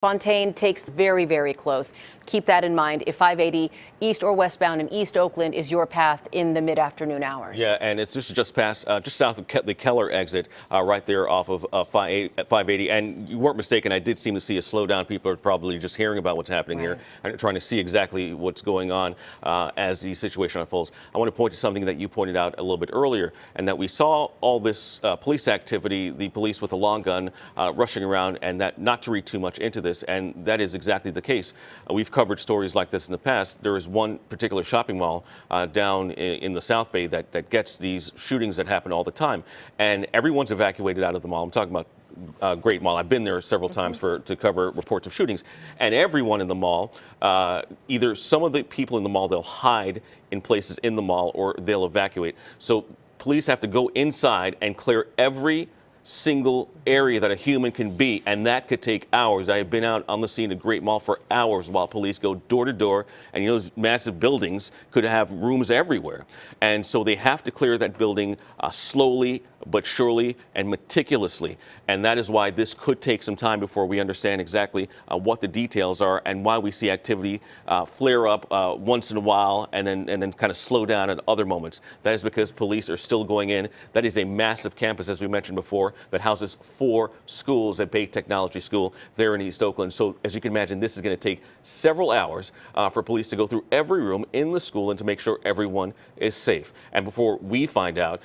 Fontaine takes very, very close. Keep that in mind if 580 east or westbound in East Oakland is your path in the mid-afternoon hours. Yeah, and this is just past, just south of the Keller exit, right there off of 580. And you weren't mistaken, I did seem to see a slowdown. People are probably just hearing about what's happening here and trying to see exactly what's going on as the situation unfolds. I want to point to something that you pointed out a little bit earlier, and that we saw all this police activity, the police with a long gun rushing around, and that not to read too much into this. And that is exactly the case. We've covered stories like this in the past. There is one particular shopping mall down in the South Bay that gets these shootings that happen all the time. And everyone's evacuated out of the mall. I'm talking about Great Mall. I've been there several times to cover reports of shootings. And everyone in the mall, either some of the people in the mall, they'll hide in places in the mall or they'll evacuate. So police have to go inside and clear every single area that a human can be, and that could take hours. I have been out on the scene of Great Mall for hours while police go door to door, and you know, those massive buildings could have rooms everywhere. And so they have to clear that building slowly but surely and meticulously. And that is why this could take some time before we understand exactly what the details are and why we see activity flare up once in a while and then kind of slow down at other moments. That is because police are still going in. That is a massive campus, as we mentioned before, that houses 4 schools at Bay Technology School there in East Oakland. So as you can imagine, this is going to take several hours for police to go through every room in the school and to make sure everyone is safe. And before we find out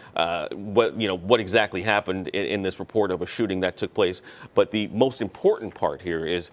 what exactly happened in this report of a shooting that took place, but the most important part here is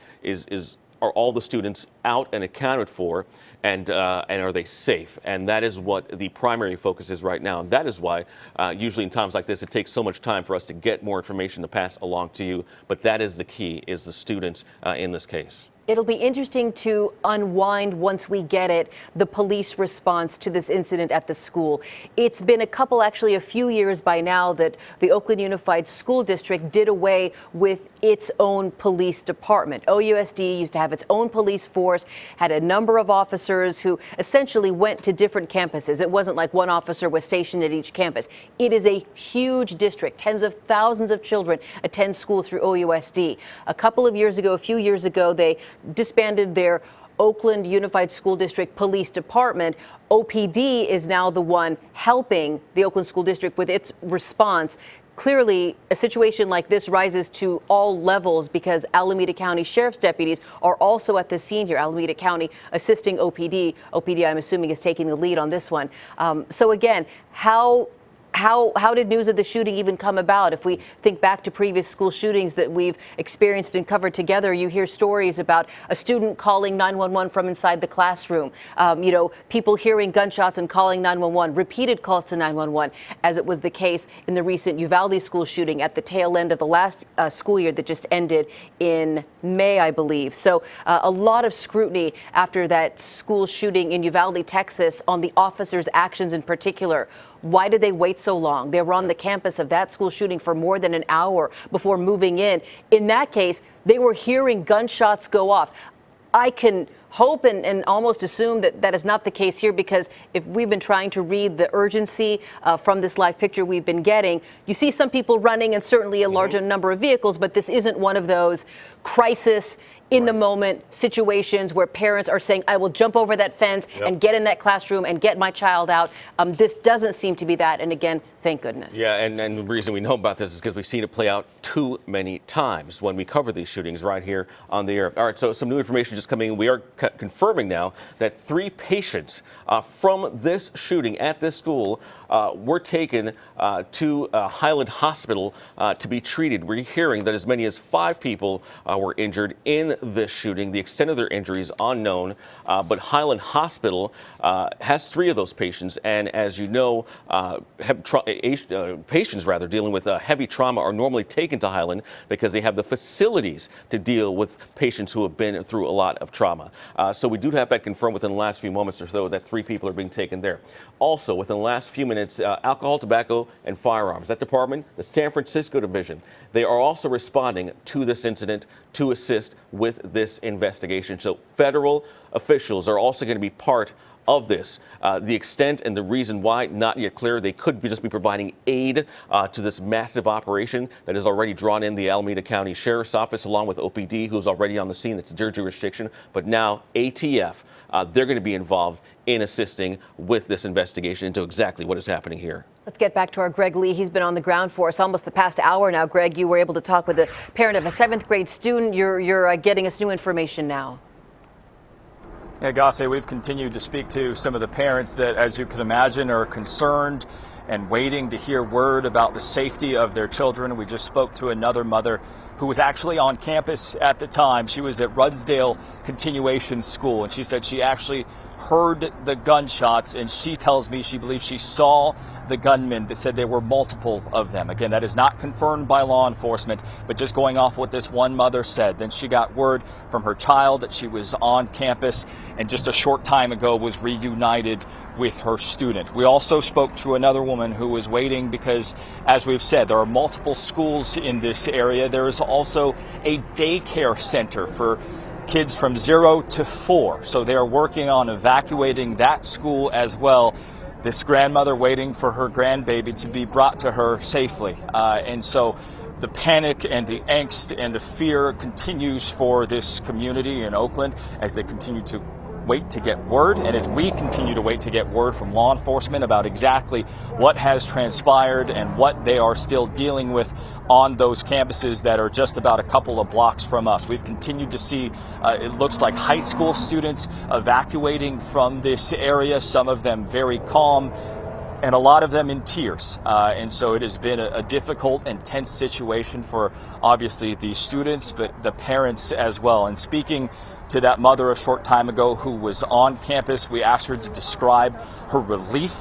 are all the students out and accounted for, and are they safe? And that is what the primary focus is right now. And that is why usually in times like this, it takes so much time for us to get more information to pass along to you. But that is the key, is the students in this case. It'll be interesting to unwind, once we get it, the police response to this incident at the school. It's been a few years by now that the Oakland Unified School District did away with its own police department. OUSD used to have its own police force, had a number of officers who essentially went to different campuses. It wasn't like one officer was stationed at each campus. It is a huge district. Tens of thousands of children attend school through OUSD. A few years ago, they disbanded their Oakland Unified School District Police Department. OPD is now the one helping the Oakland School District with its response. Clearly, a situation like this rises to all levels because Alameda County Sheriff's deputies are also at the scene here. Alameda County assisting OPD. OPD, I'm assuming, is taking the lead on this one. So again, how did news of the shooting even come about? If we think back to previous school shootings that we've experienced and covered together, you hear stories about a student calling 911 from inside the classroom, people hearing gunshots and calling 911, repeated calls to 911, as it was the case in the recent Uvalde school shooting at the tail end of the last school year that just ended in May, I believe. So a lot of scrutiny after that school shooting in Uvalde, Texas, on the officers' actions in particular. Why did they wait so long? They were on the campus of that school shooting for more than an hour before moving in. In that case, they were hearing gunshots go off. I can hope and almost assume that that is not the case here, because if we've been trying to read the urgency from this live picture we've been getting, you see some people running and certainly a larger number of vehicles, but this isn't one of those crisis in the moment situations where parents are saying, I will jump over that fence and get in that classroom and get my child out. This doesn't seem to be that. And again, thank goodness. Yeah, and the reason we know about this is because we've seen it play out too many times when we cover these shootings right here on the air. All right, so some new information just coming in. We are confirming now that 3 patients from this shooting at this school were taken to Highland Hospital to be treated. We're hearing that as many as 5 people were injured in this shooting. The extent of their injuries unknown, but Highland Hospital has 3 of those patients, and as you know, patients dealing with heavy trauma are normally taken to Highland because they have the facilities to deal with patients who have been through a lot of trauma. So we do have that confirmed within the last few moments or so that 3 people are being taken there. Also, within the last few minutes, alcohol, tobacco, and firearms. That department, the San Francisco division, they are also responding to this incident to assist with this investigation. So federal officials are also going to be part of this. The extent and the reason why, not yet clear. They could just be providing aid to this massive operation that has already drawn in the Alameda County Sheriff's Office along with OPD, who's already on the scene. It's their jurisdiction. But now ATF, they're going to be involved in assisting with this investigation into exactly what is happening here. Let's get back to our Greg Lee. He's been on the ground for us almost the past hour now. Greg, you were able to talk with a parent of a 7th grade student. You're getting us new information now. Yeah, Gasse, we've continued to speak to some of the parents that, as you can imagine, are concerned and waiting to hear word about the safety of their children. We just spoke to another mother who was actually on campus at the time. She was at Rudsdale Continuation School, and she said she actually heard the gunshots, and she tells me she believes she saw the gunmen. That said there were multiple of them. Again, that is not confirmed by law enforcement, but just going off what this one mother said. Then she got word from her child that she was on campus and just a short time ago was reunited with her student. We also spoke to another woman who was waiting because, as we've said, there are multiple schools in this area. There is also a daycare center for kids from 0 to 4. So they are working on evacuating that school as well. This grandmother waiting for her grandbaby to be brought to her safely. And so the panic and the angst and the fear continues for this community in Oakland as they continue to wait to get word, and as we continue to wait to get word from law enforcement about exactly what has transpired and what they are still dealing with on those campuses that are just about a couple of blocks from us. We've continued to see, it looks like high school students evacuating from this area, some of them very calm, and a lot of them in tears. And so it has been a difficult and tense situation for obviously the students, but the parents as well. And speaking to that mother a short time ago who was on campus, we asked her to describe her relief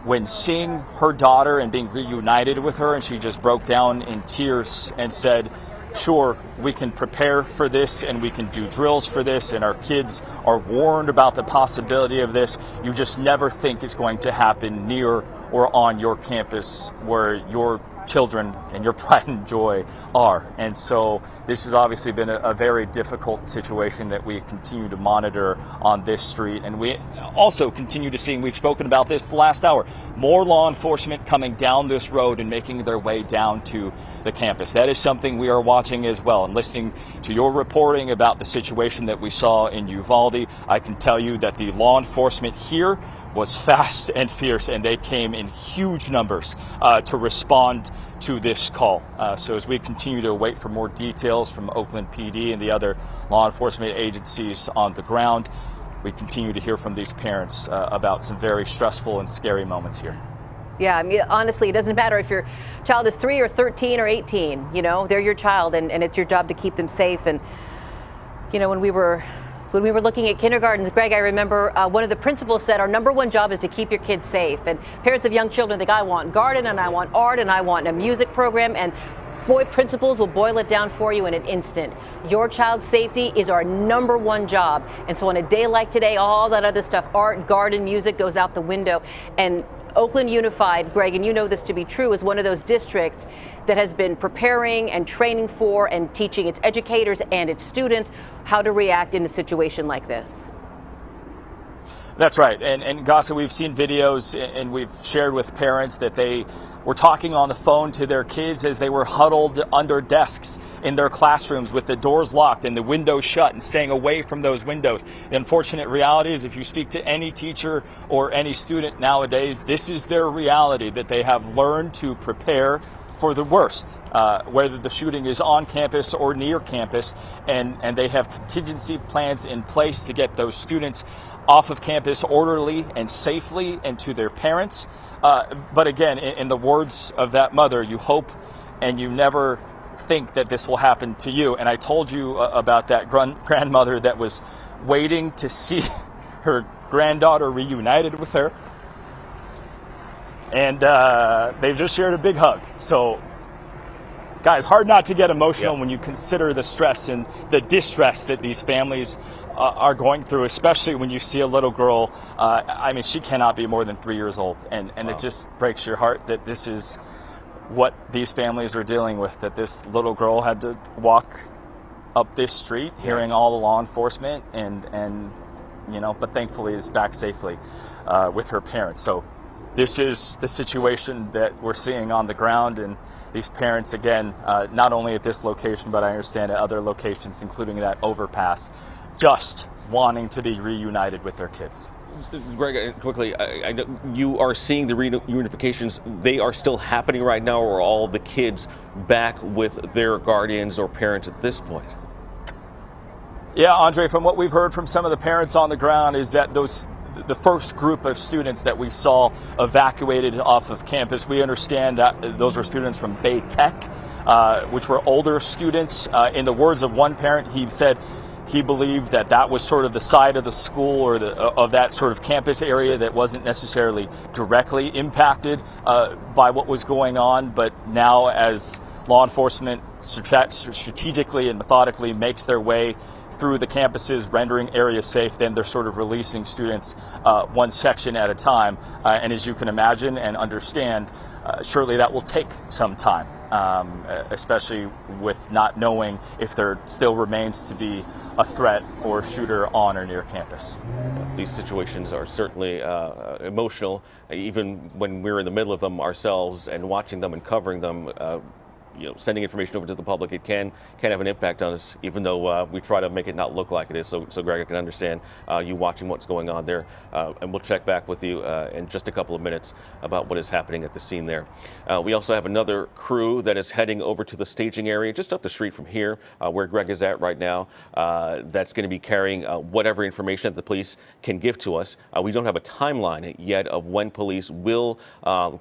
when seeing her daughter and being reunited with her, and she just broke down in tears and said, sure, we can prepare for this and we can do drills for this, and our kids are warned about the possibility of this. You just never think it's going to happen near or on your campus where your children and your pride and joy are. And so this has obviously been a very difficult situation that we continue to monitor on this street. And we also continue to see, and we've spoken about this the last hour, more law enforcement coming down this road and making their way down to the campus. That is something we are watching as well. And listening to your reporting about the situation that we saw in Uvalde, I can tell you that the law enforcement here was fast and fierce, and they came in huge numbers to respond to this call. So as we continue to wait for more details from Oakland PD and the other law enforcement agencies on the ground, we continue to hear from these parents about some very stressful and scary moments here. Yeah, I mean, honestly, it doesn't matter if your child is 3 or 13 or 18, you know, they're your child, and it's your job to keep them safe. And, you know, when we were looking at kindergartens, Greg, I remember one of the principals said our #1 job is to keep your kids safe. And parents of young children think, I want garden and I want art and I want a music program. And boy, principals will boil it down for you in an instant. Your child's safety is our #1 job. And so on a day like today, all that other stuff, art, garden, music, goes out the window. And Oakland Unified, Greg, and you know this to be true, is one of those districts that has been preparing and training for and teaching its educators and its students how to react in a situation like this. That's right. And Gasa, we've seen videos and we've shared with parents that they were talking on the phone to their kids as they were huddled under desks in their classrooms with the doors locked and the windows shut and staying away from those windows. The unfortunate reality is if you speak to any teacher or any student nowadays, this is their reality, that they have learned to prepare for the worst, whether the shooting is on campus or near campus, and they have contingency plans in place to get those students off of campus orderly and safely and to their parents. But again, in the words of that mother, you hope and you never think that this will happen to you. And I told you about that grandmother that was waiting to see her granddaughter reunited with her. And they've just shared a big hug. So, guys, hard not to get emotional when you consider the stress and the distress that these families are going through, especially when you see a little girl. I mean, she cannot be more than 3 years old. And it just breaks your heart that this is what these families are dealing with, that this little girl had to walk up this street hearing all the law enforcement and but thankfully is back safely with her parents. So this is the situation that we're seeing on the ground, and these parents, again, not only at this location, but I understand at other locations, including that overpass, just wanting to be reunited with their kids. Greg, quickly, I know you are seeing the reunifications. They are still happening right now, or are all the kids back with their guardians or parents at this point? Yeah, Andre, from what we've heard from some of the parents on the ground is that the first group of students that we saw evacuated off of campus, we understand that those were students from Bay Tech, which were older students. In the words of one parent, he said he believed that was sort of the side of the school or of that sort of campus area that wasn't necessarily directly impacted by what was going on. But now, as law enforcement strategically and methodically makes their way through the campuses, rendering areas safe, then they're sort of releasing students one section at a time. And as you can imagine and understand, surely that will take some time, especially with not knowing if there still remains to be a threat or shooter on or near campus. These situations are certainly emotional, even when we're in the middle of them ourselves and watching them and covering them. Sending information over to the public, it can have an impact on us, even though we try to make it not look like it is. So Greg, I can understand you watching what's going on there, and we'll check back with you in just a couple of minutes about what is happening at the scene there. We also have another crew that is heading over to the staging area just up the street from here, where Greg is at right now. That's going to be carrying whatever information that the police can give to us. We don't have a timeline yet of when police will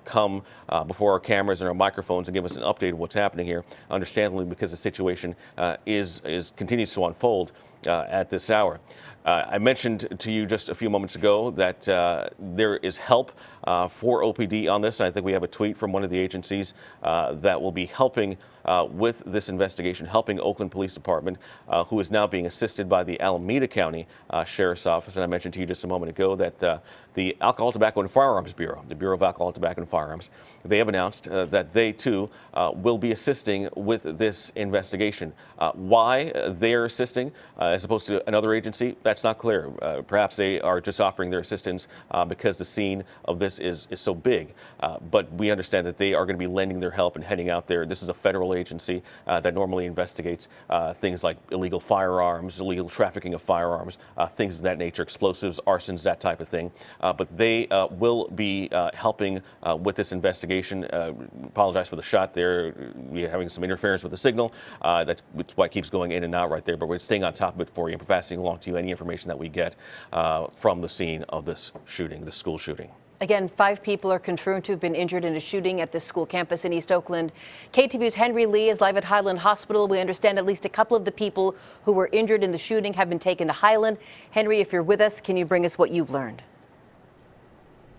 come before our cameras and our microphones and give us an update of what's happening here, understandably, because the situation continues to unfold at this hour. I mentioned to you just a few moments ago that there is help for OPD on this. And I think we have a tweet from one of the agencies that will be helping with this investigation, helping Oakland Police Department, who is now being assisted by the Alameda County Sheriff's Office. And I mentioned to you just a moment ago that the Alcohol, Tobacco, and Firearms Bureau, the Bureau of Alcohol, Tobacco, and Firearms, they have announced that they, too, will be assisting with this investigation. Why they are assisting as opposed to another agency, that's not clear. Perhaps they are just offering their assistance because the scene of this is so big. But we understand that they are going to be lending their help and heading out there. This is a federal agency that normally investigates things like illegal firearms, illegal trafficking of firearms, things of that nature, explosives, arsons, that type of thing. But they will be helping with this investigation. Apologize for the shot there. We're having some interference with the signal. That's why it keeps going in and out right there. But we're staying on top of it for you and passing along to you any information that we get from the scene of this shooting, the school shooting. Again, 5 people are confirmed to have been injured in a shooting at this school campus in East Oakland. KTVU's Henry Lee is live at Highland Hospital. We understand at least a couple of the people who were injured in the shooting have been taken to Highland. Henry, if you're with us, can you bring us what you've learned?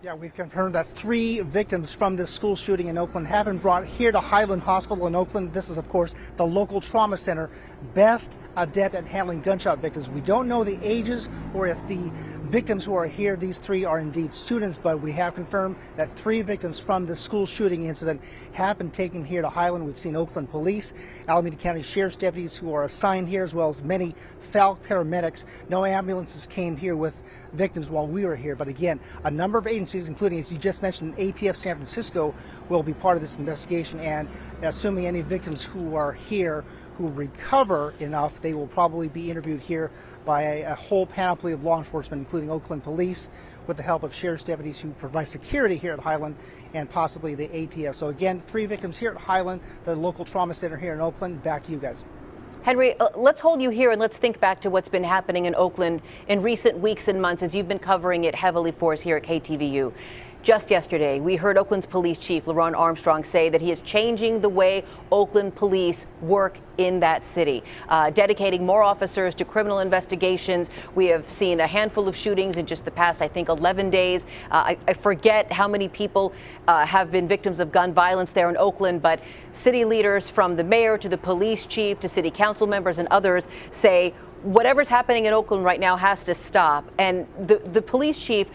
Yeah, we've confirmed that 3 victims from this school shooting in Oakland have been brought here to Highland Hospital in Oakland. This is, of course, the local trauma center, best adept at handling gunshot victims. We don't know the ages or if the victims who are here, these 3 are indeed students, but we have confirmed that 3 victims from the school shooting incident have been taken here to Highland. We've seen Oakland Police, Alameda County Sheriff's deputies who are assigned here, as well as many Falck paramedics. No ambulances came here with victims while we were here, but again, a number of agencies, including, as you just mentioned, ATF San Francisco, will be part of this investigation, and assuming any victims who are here who recover enough, they will probably be interviewed here by a whole panoply of law enforcement, including Oakland Police, with the help of sheriff's deputies who provide security here at Highland, and possibly the ATF. So again, 3 victims here at Highland, the local trauma center here in Oakland. Back to you guys. Henry, let's hold you here and let's think back to what's been happening in Oakland in recent weeks and months as you've been covering it heavily for us here at KTVU. Just yesterday, we heard Oakland's police chief, LaRon Armstrong, say that he is changing the way Oakland police work in that city, dedicating more officers to criminal investigations. We have seen a handful of shootings in just the past, I think, 11 days. I forget how many people have been victims of gun violence there in Oakland, but city leaders from the mayor to the police chief to city council members and others say whatever's happening in Oakland right now has to stop. And the police chief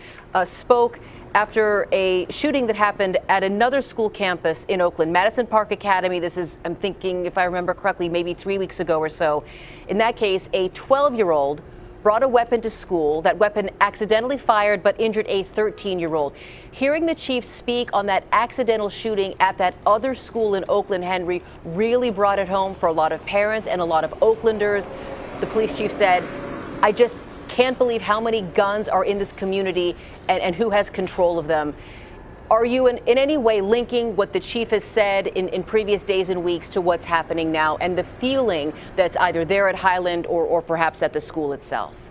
spoke after a shooting that happened at another school campus in Oakland, Madison Park Academy. This is, I'm thinking, if I remember correctly, maybe 3 weeks ago or so. In that case, a 12-year-old brought a weapon to school. That weapon accidentally fired but injured a 13-year-old. Hearing the chief speak on that accidental shooting at that other school in Oakland, Henry, really brought it home for a lot of parents and a lot of Oaklanders. The police chief said, "I just can't believe how many guns are in this community and who has control of them." Are you in any way linking what the chief has said in previous days and weeks to what's happening now and the feeling that's either there at Highland or perhaps at the school itself?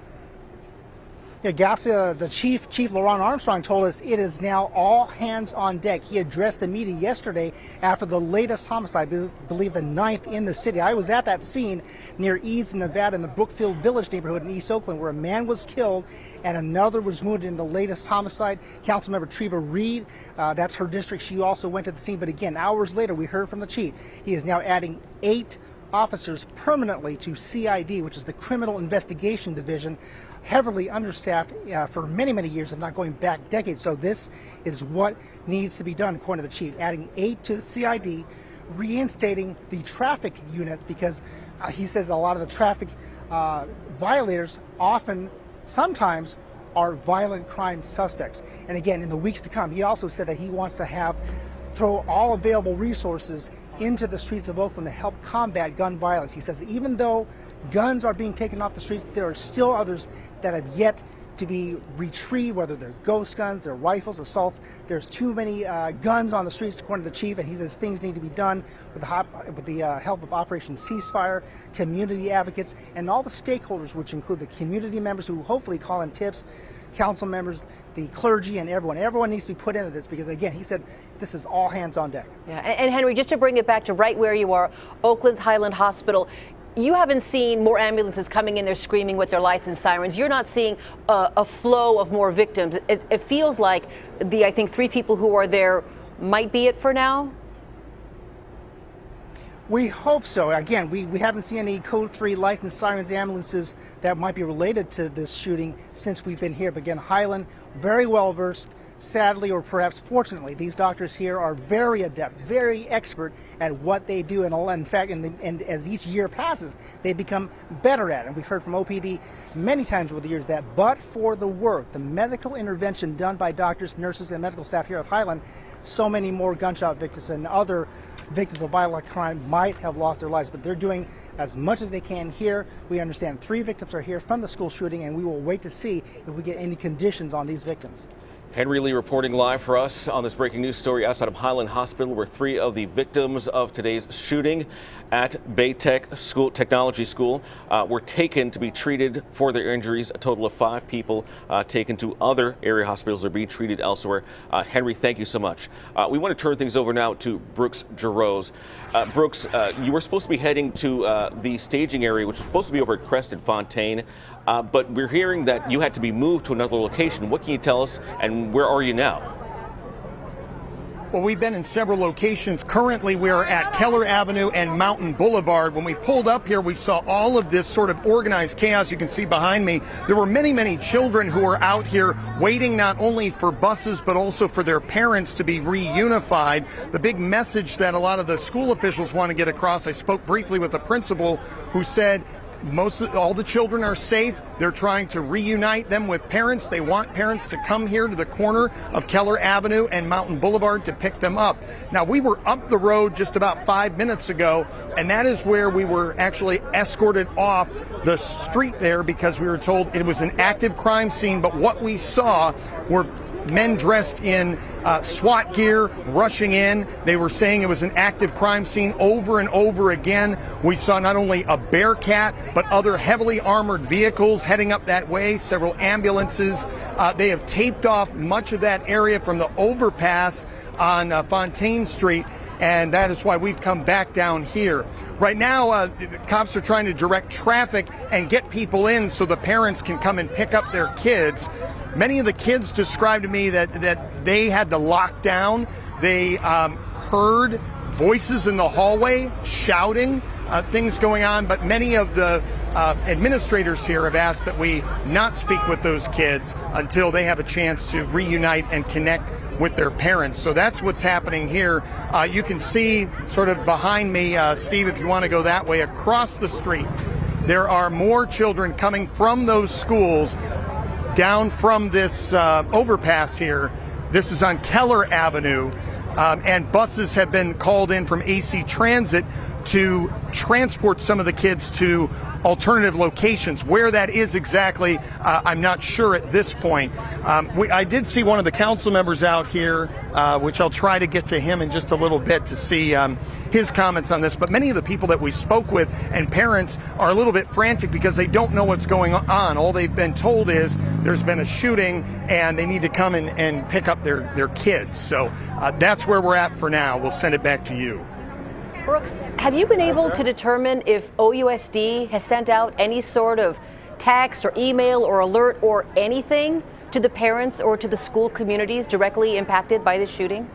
Yeah, Garcia, the Chief Laurent Armstrong, told us it is now all hands on deck. He addressed the meeting yesterday after the latest homicide, I believe the 9th in the city. I was at that scene near Eads, Nevada, in the Brookfield Village neighborhood in East Oakland, where a man was killed and another was wounded in the latest homicide. Councilmember Treva Reed, that's her district. She also went to the scene. But again, hours later, we heard from the chief. He is now adding 8 officers permanently to CID, which is the Criminal Investigation Division, heavily understaffed for many, many years, and not going back decades. So this is what needs to be done, according to the chief, adding 8 to the CID, reinstating the traffic unit, because he says a lot of the traffic violators sometimes are violent crime suspects. And again, in the weeks to come, he also said that he wants to throw all available resources into the streets of Oakland to help combat gun violence. He says that even though guns are being taken off the streets, there are still others that have yet to be retrieved, whether they're ghost guns, they're rifles, assaults. There's too many guns on the streets, according to the chief, and he says things need to be done with the help of Operation Ceasefire, community advocates, and all the stakeholders, which include the community members who hopefully call in tips, council members, the clergy, and everyone. Everyone needs to be put into this because, again, he said this is all hands on deck. Yeah, and Henry, just to bring it back to right where you are, Oakland's Highland Hospital, you haven't seen more ambulances coming in there screaming with their lights and sirens. You're not seeing a flow of more victims. It feels like I think 3 people who are there might be it for now. We hope so. Again, we haven't seen any Code 3 lights and sirens ambulances that might be related to this shooting since we've been here. But again, Highland, very well versed. Sadly, or perhaps fortunately, these doctors here are very adept, very expert at what they do. And in fact, and as each year passes, they become better at it. And we've heard from OPD many times over the years that but for the work, the medical intervention done by doctors, nurses, and medical staff here at Highland, so many more gunshot victims and other victims of violent crime might have lost their lives. But they're doing as much as they can here. We understand 3 victims are here from the school shooting, and we will wait to see if we get any conditions on these victims. Henry Lee reporting live for us on this breaking news story outside of Highland Hospital, where 3 of the victims of today's shooting at Baytech Technology School were taken to be treated for their injuries. A total of 5 people taken to other area hospitals are being treated elsewhere. Henry, thank you so much. We want to turn things over now to Brooks Giroux. Brooks, you were supposed to be heading to the staging area, which was supposed to be over at Crest and Fontaine, but we're hearing that you had to be moved to another location. What can you tell us, and where are you now? Well, we've been in several locations. Currently, we are at Keller Avenue and Mountain Boulevard. When we pulled up here, we saw all of this sort of organized chaos. You can see behind me, there were many, many children who were out here waiting not only for buses, but also for their parents to be reunified. The big message that a lot of the school officials want to get across, I spoke briefly with the principal who said, all the children are safe. They're trying to reunite them with parents. They want parents to come here to the corner of Keller Avenue and Mountain Boulevard to pick them up. Now, we were up the road just about 5 minutes ago, and that is where we were actually escorted off the street there because we were told it was an active crime scene. But what we saw were men dressed in SWAT gear rushing in. They were saying it was an active crime scene over and over again. We saw not only a Bearcat, but other heavily armored vehicles heading up that way, several ambulances. They have taped off much of that area from the overpass on Fontaine Street, and that is why we've come back down here. Right now, cops are trying to direct traffic and get people in so the parents can come and pick up their kids. Many of the kids described to me that they had to lock down. They heard voices in the hallway shouting, things going on, but many of the administrators here have asked that we not speak with those kids until they have a chance to reunite and connect with their parents. So that's what's happening here. You can see sort of behind me, Steve, if you want to go that way, across the street, there are more children coming from those schools down from this overpass here. This is on Keller Avenue, and buses have been called in from AC Transit to transport some of the kids to alternative locations. Where that is exactly, I'm not sure at this point. I did see one of the council members out here, which I'll try to get to him in just a little bit to see his comments on this. But many of the people that we spoke with and parents are a little bit frantic because they don't know what's going on. All they've been told is there's been a shooting and they need to come and pick up their kids. So that's where we're at for now. We'll send it back to you. Brooks, have you been able to determine if OUSD has sent out any sort of text or email or alert or anything to the parents or to the school communities directly impacted by this shooting?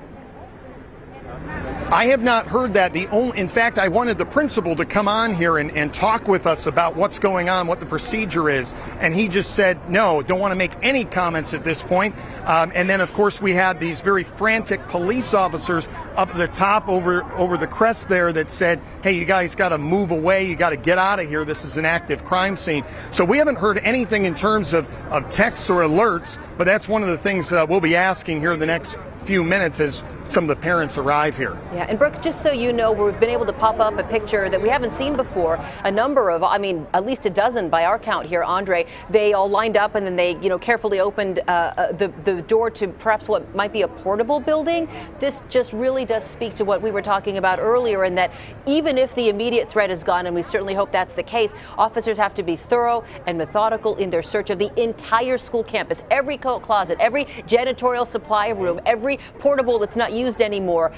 I have not heard that. In fact, I wanted the principal to come on here and talk with us about what's going on, what the procedure is. And he just said, no, don't want to make any comments at this point. And then, of course, we had these very frantic police officers up at the top over the crest there that said, hey, you guys got to move away. You got to get out of here. This is an active crime scene. So we haven't heard anything in terms of texts or alerts, but that's one of the things we'll be asking here in the next few minutes as some of the parents arrive here. Yeah, and Brooks, just so you know, we've been able to pop up a picture that we haven't seen before. A number of, at least a dozen by our count here, Andre. They all lined up and then they, carefully opened the door to perhaps what might be a portable building. This just really does speak to what we were talking about earlier, in that even if the immediate threat is gone, and we certainly hope that's the case, officers have to be thorough and methodical in their search of the entire school campus, every coat closet, every janitorial supply room, every portable that's not used anymore,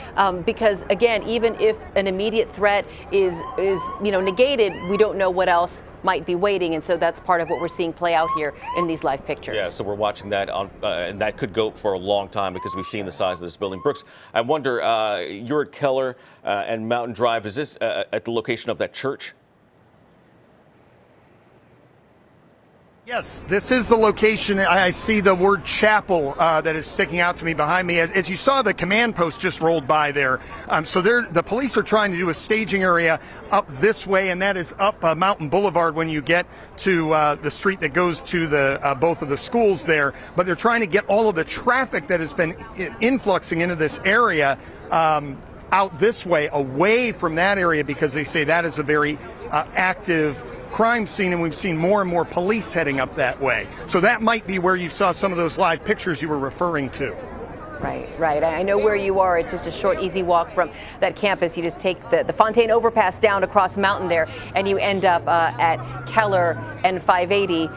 because again, even if an immediate threat is negated, we don't know what else might be waiting, and so that's part of what we're seeing play out here in these live pictures. Yeah, so we're watching that on, and that could go for a long time because we've seen the size of this building. Brooks, I wonder, you're at Keller and Mountain Drive. Is this at the location of that church? Yes, this is the location. I see the word chapel that is sticking out to me behind me. As you saw, the command post just rolled by there. So the police are trying to do a staging area up this way, and that is up Mountain Boulevard when you get to the street that goes to the both of the schools there. But they're trying to get all of the traffic that has been influxing into this area out this way, away from that area, because they say that is a very active crime scene, and we've seen more and more police heading up that way. So that might be where you saw some of those live pictures you were referring to. Right. I know where you are. It's just a short, easy walk from that campus. You just take the Fontaine overpass down across Mountain there, and you end up at Keller and 580.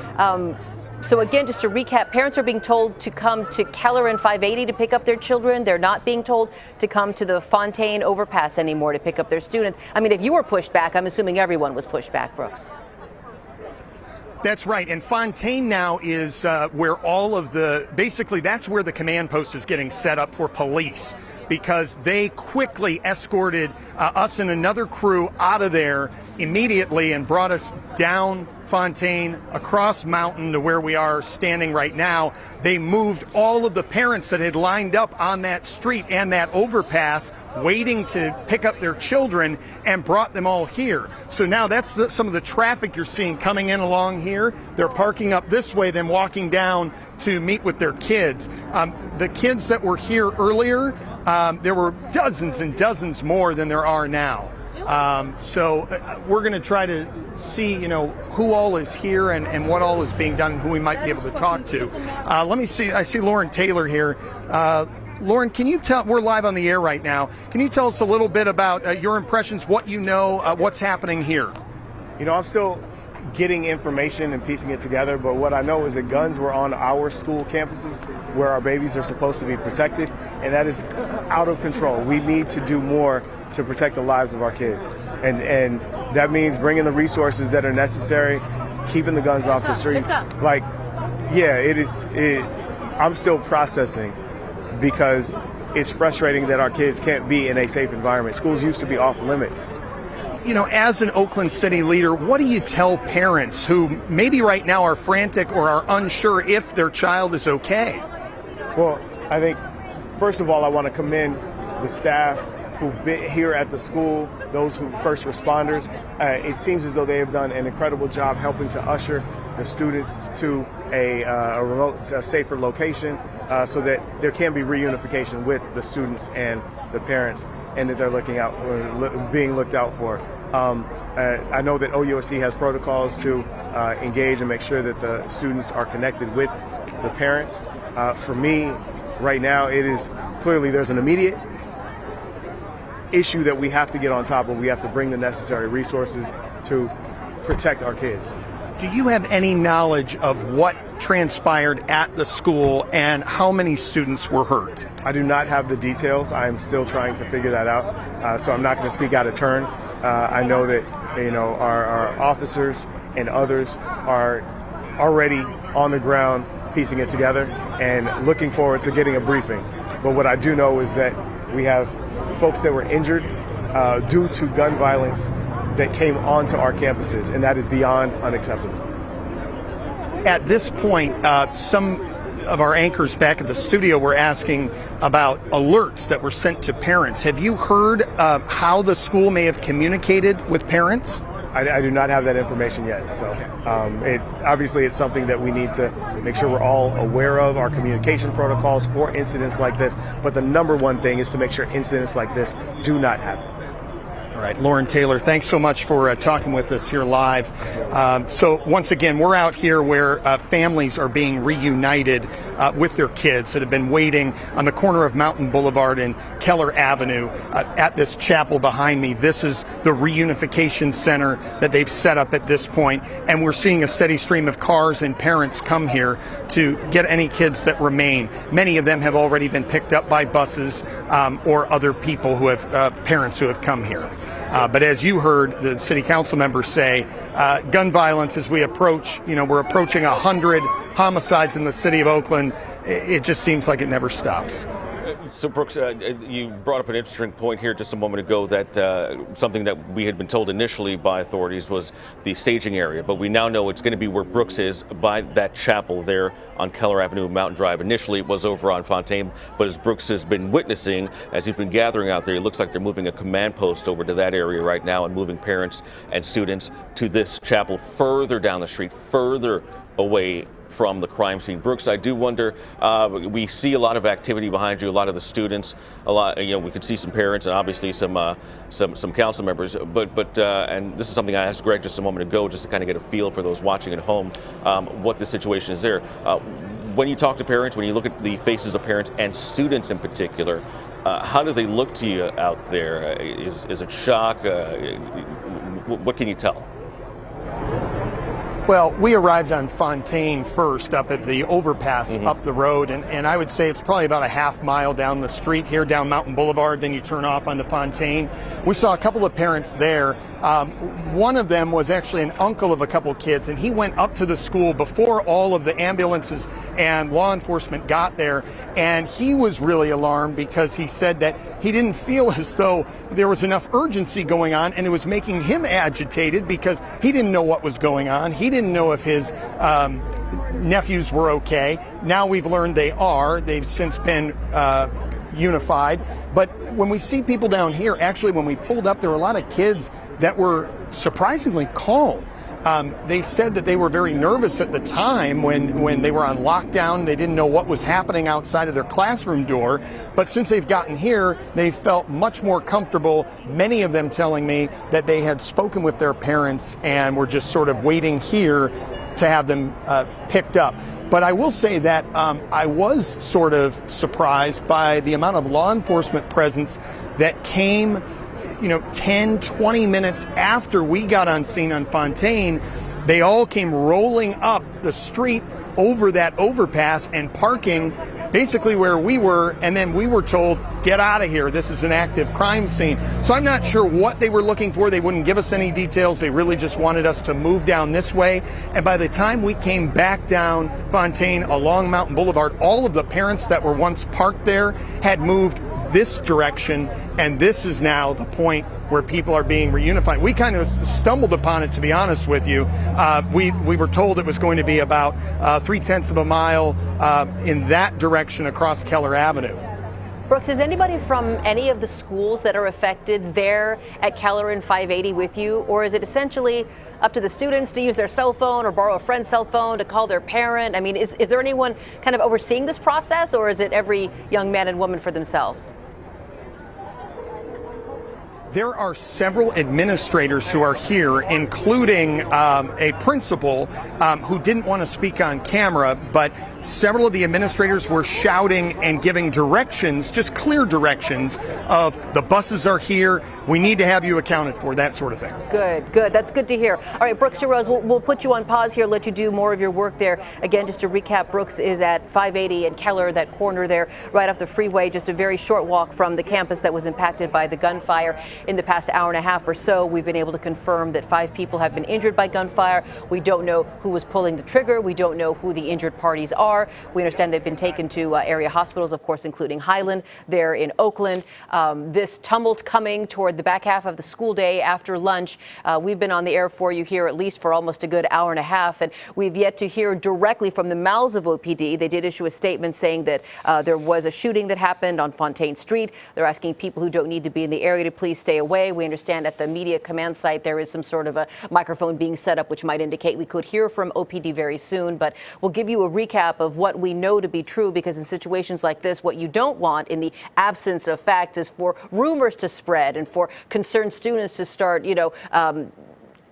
So again, just to recap, parents are being told to come to Keller and 580 to pick up their children. They're not being told to come to the Fontaine overpass anymore to pick up their students. If you were pushed back, I'm assuming everyone was pushed back, Brooks. That's right. And Fontaine now is where all of basically that's where the command post is getting set up for police, because they quickly escorted us and another crew out of there immediately and brought us down Fontaine, across Mountain to where we are standing right now. They moved all of the parents that had lined up on that street and that overpass waiting to pick up their children and brought them all here. So now that's some of the traffic you're seeing coming in along here. They're parking up this way, then walking down to meet with their kids. The kids that were here earlier, there were dozens and dozens more than there are now. So we're going to try to see, who all is here and what all is being done and who we might be able to talk to. Let me see. I see Lauren Taylor here. Lauren, can you tell, we're live on the air right now. Can you tell us a little bit about your impressions, what you know, what's happening here? I'm still getting information and piecing it together, but what I know is that guns were on our school campuses where our babies are supposed to be protected, and that is out of control. We need to do more to protect the lives of our kids, and that means bringing the resources that are necessary, keeping the guns off the streets. I'm still processing, because it's frustrating that our kids can't be in a safe environment. Schools used to be off limits. As an Oakland City leader, what do you tell parents who maybe right now are frantic or are unsure if their child is okay? Well, I think, first of all, I want to commend the staff who've been here at the school those first responders. It seems as though they have done an incredible job helping to usher the students to a remote, safer location so that there can be reunification with the students and the parents, and that they're being looked out for. I know that OUSC has protocols to engage and make sure that the students are connected with the parents. For me, right now, it is clearly there's an immediate issue that we have to get on top of. We have to bring the necessary resources to protect our kids. Do you have any knowledge of what transpired at the school and how many students were hurt? I do not have the details. I am still trying to figure that out, so I'm not going to speak out of turn. I know that our officers and others are already on the ground piecing it together and looking forward to getting a briefing. But what I do know is that we have folks that were injured due to gun violence that came onto our campuses, and that is beyond unacceptable. At this point, some of our anchors back at the studio were asking about alerts that were sent to parents. Have you heard how the school may have communicated with parents? I do not have that information yet. So obviously it's something that we need to make sure we're all aware of, our communication protocols for incidents like this. But the number one thing is to make sure incidents like this do not happen. All right, Lauren Taylor, thanks so much for talking with us here live. So once again, we're out here where families are being reunited with their kids that have been waiting on the corner of Mountain Boulevard and Keller Avenue at this chapel behind me. This is the Reunification Center that they've set up at this point, and we're seeing a steady stream of cars and parents come here to get any kids that remain. Many of them have already been picked up by buses or other people who have parents who have come here. But as you heard the city council members say, gun violence as we approach, we're approaching 100 homicides in the city of Oakland. It just seems like it never stops. So, Brooks, you brought up an interesting point here just a moment ago that something that we had been told initially by authorities was the staging area, but we now know it's going to be where Brooks is, by that chapel there on Keller Avenue, Mountain Drive. Initially, it was over on Fontaine, but as Brooks has been witnessing, as he's been gathering out there, it looks like they're moving a command post over to that area right now and moving parents and students to this chapel further down the street, further away from the crime scene. Brooks, I do wonder, we see a lot of activity behind you, a lot of the students, we could see some parents and obviously some council members, but and this is something I asked Greg just a moment ago, just to kind of get a feel for those watching at home, what the situation is there. When you talk to parents, when you look at the faces of parents and students in particular, how do they look to you out there? Is it shock? What can you tell? Well, we arrived on Fontaine first, up at the overpass up the road, and I would say it's probably about a half mile down the street here, down Mountain Boulevard, then you turn off onto Fontaine. We saw a couple of parents there. One of them was actually an uncle of a couple kids, and he went up to the school before all of the ambulances and law enforcement got there, and he was really alarmed because he said that he didn't feel as though there was enough urgency going on, and it was making him agitated because he didn't know what was going on. He didn't know if his nephews were okay. Now we've learned they are. They've since been unified. But when we see people down here, actually when we pulled up, there were a lot of kids that were surprisingly calm. They said that they were very nervous at the time when they were on lockdown. They didn't know what was happening outside of their classroom door. But since they've gotten here, they felt much more comfortable. Many of them telling me that they had spoken with their parents and were just sort of waiting here to have them picked up. But I will say that I was sort of surprised by the amount of law enforcement presence that came 10, 20 minutes after we got on scene on Fontaine. They all came rolling up the street over that overpass and parking basically where we were, and then we were told, get out of here, this is an active crime scene. So I'm not sure what they were looking for. They wouldn't give us any details. They really just wanted us to move down this way. And by the time we came back down Fontaine along Mountain Boulevard, all of the parents that were once parked there had moved this direction, and this is now the point where people are being reunified. We kind of stumbled upon it, to be honest with you. We were told it was going to be about 0.3 of a mile in that direction across Keller Avenue. Brooks, is anybody from any of the schools that are affected there at Keller and 580 with you? Or is it essentially up to the students to use their cell phone or borrow a friend's cell phone to call their parent? I mean, is there anyone kind of overseeing this process, or is it every young man and woman for themselves? There are several administrators who are here, including a principal who didn't want to speak on camera, but several of the administrators were shouting and giving directions, just clear directions of the buses are here, we need to have you accounted for, that sort of thing. Good, good. That's good to hear. All right, Brooks Rose, we'll put you on pause here, let you do more of your work there. Again, just to recap, Brooks is at 580 and Keller, that corner there, right off the freeway, just a very short walk from the campus that was impacted by the gunfire. In the past hour and a half or so, we've been able to confirm that 5 people have been injured by gunfire. We don't know who was pulling the trigger. We don't know who the injured parties are. We understand they've been taken to area hospitals, of course, including Highland there in Oakland. This tumult coming toward the back half of the school day after lunch. We've been on the air for you here at least for almost a good hour and a half, and we've yet to hear directly from the mouths of OPD. They did issue a statement saying that there was a shooting that happened on Fontaine Street. They're asking people who don't need to be in the area to please stay away. We understand at the media command site there is some sort of a microphone being set up, which might indicate we could hear from OPD very soon. But we'll give you a recap of what we know to be true, because in situations like this, what you don't want in the absence of facts is for rumors to spread and for concerned students to start,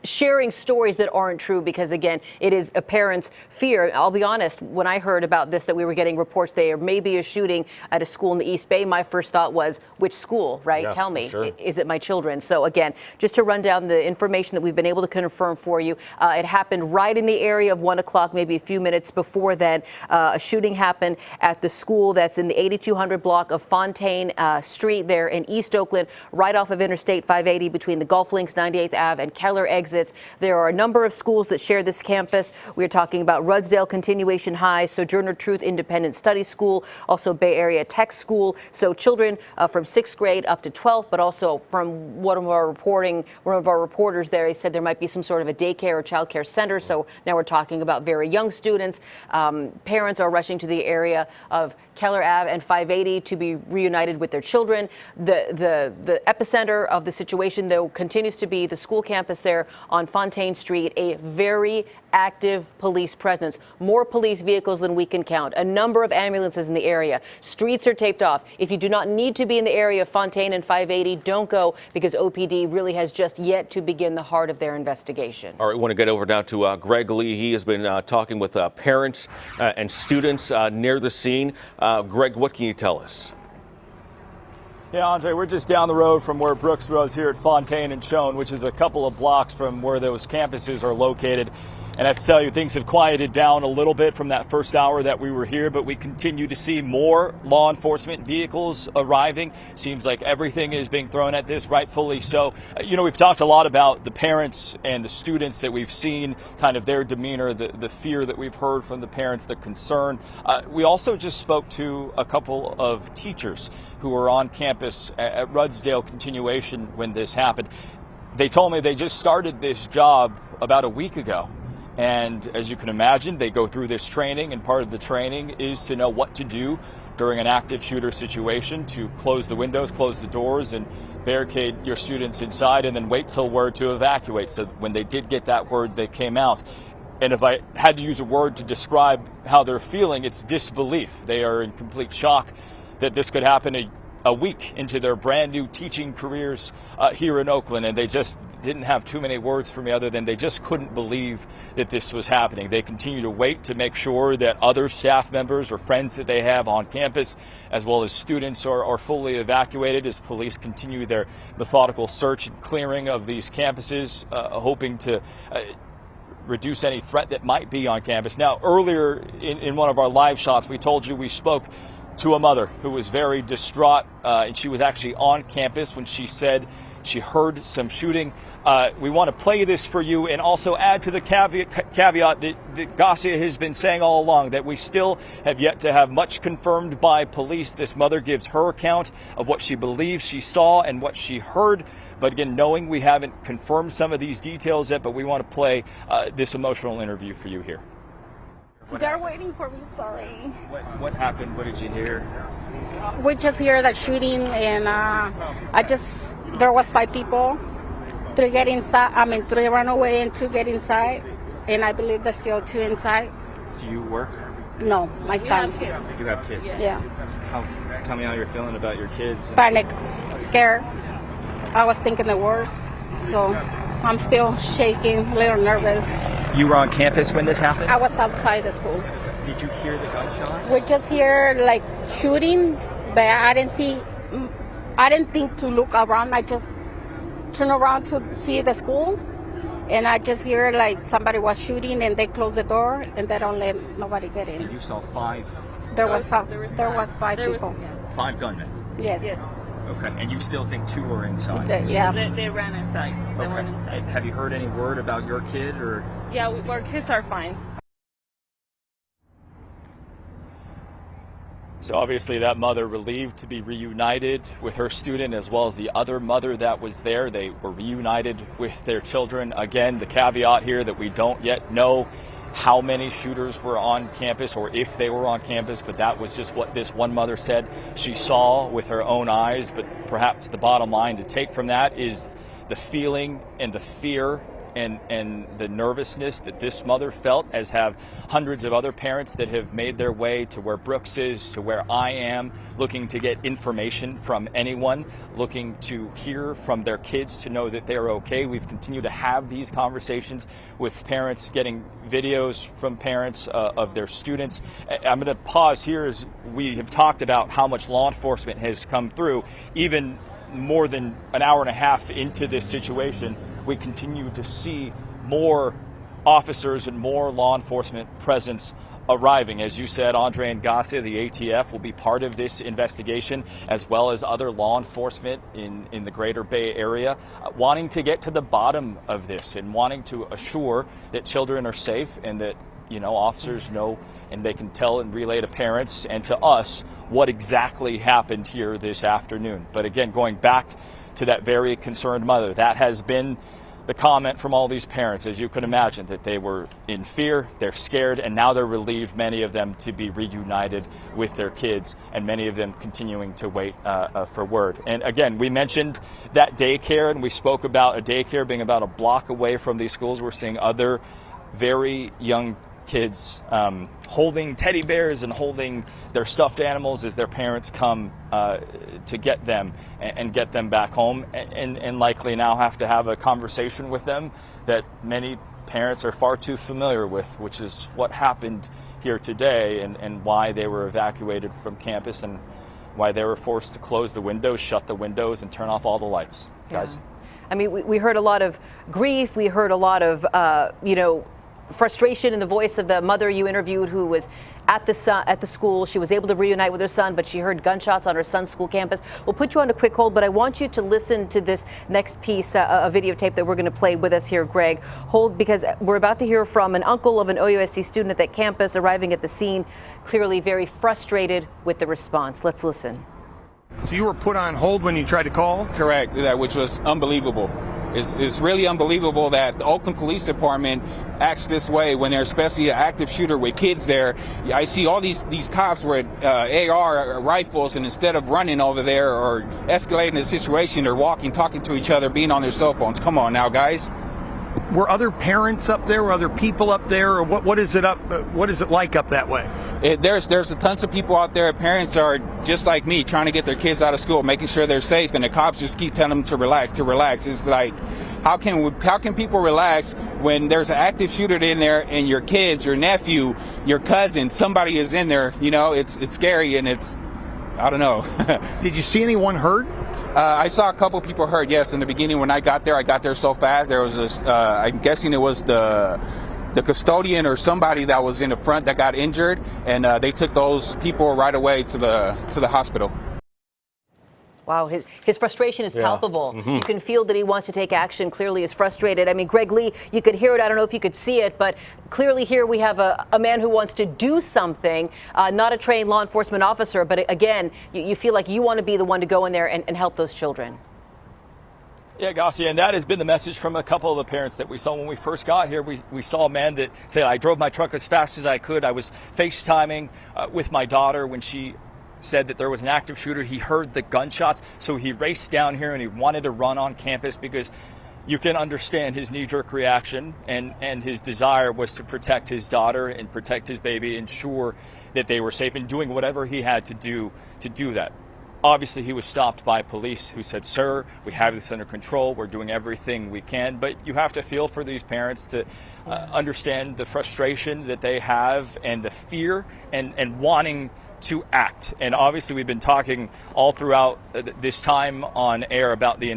sharing stories that aren't true, because again, it is a parent's fear. I'll be honest, when I heard about this, that we were getting reports there may be a shooting at a school in the East Bay, my first thought was, which school, right? Yeah, Tell me, sure. Is it my children? So again, just to run down the information that we've been able to confirm for you, it happened right in the area of 1 o'clock, maybe a few minutes before then. A shooting happened at the school that's in the 8200 block of Fontaine Street there in East Oakland, right off of Interstate 580 between the Gulf Links 98th Ave and Keller exits. There are a number of schools that share this campus. We're talking about Rudsdale Continuation High, Sojourner Truth Independent Study School, also Bay Area Tech School. So children from 6th grade up to 12th, but also from one of our reporters there, he said there might be some sort of a daycare or child care center. So now we're talking about very young students. Parents are rushing to the area of Keller Ave and 580 to be reunited with their children. The epicenter of the situation, though, continues to be the school campus there on Fontaine Street, a very active police presence, more police vehicles than we can count, a number of ambulances in the area. Streets are taped off. If you do not need to be in the area of Fontaine and 580, don't go, because OPD really has just yet to begin the heart of their investigation. All right, we want to get over now to Greg Lee. He has been talking with parents and students near the scene. Greg, what can you tell us? Yeah, Andre, we're just down the road from where Brooks was here at Fontaine and Schoen, which is a couple of blocks from where those campuses are located. And I have to tell you, things have quieted down a little bit from that first hour that we were here, but we continue to see more law enforcement vehicles arriving. Seems like everything is being thrown at this, rightfully so. We've talked a lot about the parents and the students that we've seen, kind of their demeanor, the fear that we've heard from the parents, the concern. We also just spoke to a couple of teachers who were on campus at Rudsdale Continuation when this happened. They told me they just started this job about a week ago. And as you can imagine, they go through this training, and part of the training is to know what to do during an active shooter situation, to close the windows, close the doors, and barricade your students inside, and then wait till word to evacuate. So when they did get that word, they came out. And if I had to use a word to describe how they're feeling, it's disbelief. They are in complete shock that this could happen a week into their brand new teaching careers here in Oakland, and they just didn't have too many words for me other than they just couldn't believe that this was happening. They continue to wait to make sure that other staff members or friends that they have on campus, as well as students, are fully evacuated as police continue their methodical search and clearing of these campuses, hoping to reduce any threat that might be on campus. Now, earlier in one of our live shots, we told you we spoke to a mother who was very distraught, and she was actually on campus when she said she heard some shooting. We want to play this for you and also add to the caveat that Garcia has been saying all along, that we still have yet to have much confirmed by police. This mother gives her account of what she believes she saw and what she heard. But again, knowing we haven't confirmed some of these details yet, but we want to play this emotional interview for you here. They're waiting for me, sorry. What happened? What did you hear? We just hear that shooting, and there was 5 people. 3 get inside, 3 run away and 2 get inside. And I believe there's still 2 inside. Do you work? No, my son. You have kids? Yeah. Tell me how you're feeling about your kids. Panic, scared. I was thinking the worst, so I'm still shaking, a little nervous. You were on campus when this happened? I was outside the school. Did you hear the gunshots? We just hear like shooting, but I didn't think to look around. I just turned around to see the school, and I just hear like somebody was shooting, and they closed the door, and they don't let nobody get in. You saw 5? There was 5 people. 5 gunmen? Yes. Okay, and you still think 2 are inside? Yeah. They ran inside. They went inside. Have you heard any word about your kid or? Yeah, our kids are fine. So obviously that mother relieved to be reunited with her student, as well as the other mother that was there. They were reunited with their children. Again, the caveat here that we don't yet know how many shooters were on campus or if they were on campus, but that was just what this one mother said she saw with her own eyes. But perhaps the bottom line to take from that is the feeling and the fear and the nervousness that this mother felt, as have hundreds of other parents that have made their way to where Brooks is, to where I am, looking to get information from anyone, looking to hear from their kids to know that they're okay. We've continued to have these conversations with parents, getting videos from parents of their students. I'm going to pause here as we have talked about how much law enforcement has come through. Even more than an hour and a half into this situation, we continue to see more officers and more law enforcement presence arriving. As you said, Andre and Gassia, the ATF, will be part of this investigation, as well as other law enforcement in the greater Bay Area, wanting to get to the bottom of this and wanting to assure that children are safe and that, officers know and they can tell and relay to parents and to us what exactly happened here this afternoon. But again, going back to that very concerned mother, that has been the comment from all these parents, as you could imagine, that they were in fear, they're scared, and now they're relieved, many of them, to be reunited with their kids, and many of them continuing to wait for word. And again, we mentioned that daycare, and we spoke about a daycare being about a block away from these schools. We're seeing other very young kids holding teddy bears and holding their stuffed animals as their parents come to get them and get them back home, and likely now have to have a conversation with them that many parents are far too familiar with, which is what happened here today and why they were evacuated from campus and why they were forced to close the windows, shut the windows, and turn off all the lights. Guys? I mean, we heard a lot of grief. We heard a lot of, frustration in the voice of the mother you interviewed, who was at the school. She was able to reunite with her son, but she heard gunshots on her son's school campus. We'll put you on a quick hold, but I want you to listen to this next piece, a videotape that we're going to play with us here, Greg. Hold, because we're about to hear from an uncle of an OUSC student at that campus arriving at the scene, clearly very frustrated with the response. Let's listen. So you were put on hold when you tried to call? Correct, which was unbelievable. It's really unbelievable that the Oakland Police Department acts this way when there's especially an active shooter with kids there. I see all these cops with AR rifles, and instead of running over there or escalating the situation, they're walking, talking to each other, being on their cell phones. Come on now, guys. Were other parents up there? Were other people up there? Or what is it like up that way? There's tons of people out there. Parents are just like me, trying to get their kids out of school, making sure they're safe, and the cops just keep telling them to relax. It's like, how can people relax when there's an active shooter in there, and your kids, your nephew, your cousin, somebody is in there? It's scary, and I don't know. Did you see anyone hurt? I saw a couple people hurt, yes. In the beginning, when I got there so fast. There was this, I'm guessing it was the custodian or somebody that was in the front that got injured, and they took those people right away to the hospital. Wow, his frustration is palpable. Mm-hmm. You can feel that he wants to take action, clearly is frustrated. I mean, Greg Lee, you could hear it. I don't know if you could see it, but clearly here we have a man who wants to do something, not a trained law enforcement officer, but again, you feel like you want to be the one to go in there and help those children. Yeah, Gossi, and that has been the message from a couple of the parents that we saw when we first got here. We saw a man that said, I drove my truck as fast as I could. I was FaceTiming with my daughter when she said that there was an active shooter. He heard the gunshots, so he raced down here and he wanted to run on campus because you can understand his knee-jerk reaction, and his desire was to protect his daughter and protect his baby, ensure that they were safe, and doing whatever he had to do that. Obviously, he was stopped by police who said, sir, we have this under control. We're doing everything we can. But you have to feel for these parents to understand the frustration that they have and the fear and wanting to act. And obviously, we've been talking all throughout this time on air about the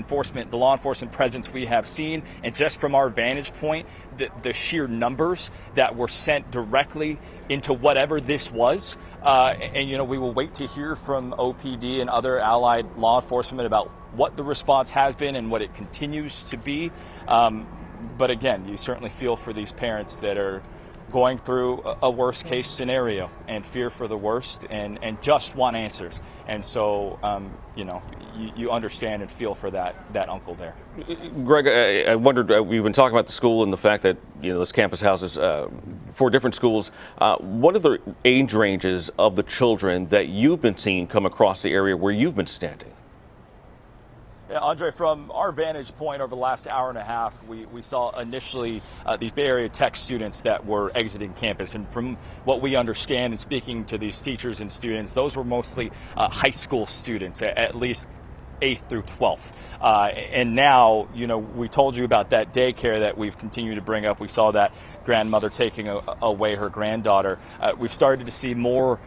law enforcement presence we have seen. And just from our vantage point, the sheer numbers that were sent directly into whatever this was. And we will wait to hear from OPD and other allied law enforcement about what the response has been and what it continues to be. But again, you certainly feel for these parents that are going through a worst case scenario and fear for the worst and just want answers. And so, you understand and feel for that uncle there. Greg, I wondered, we've been talking about the school and the fact that, this campus houses 4 different schools. What are the age ranges of the children that you've been seeing come across the area where you've been standing? Yeah, Andre, from our vantage point over the last hour and a half, we saw initially these Bay Area Tech students that were exiting campus. And from what we understand and speaking to these teachers and students, those were mostly high school students, at least 8th through 12th. And now, we told you about that daycare that we've continued to bring up. We saw that grandmother taking away her granddaughter. We've started to see more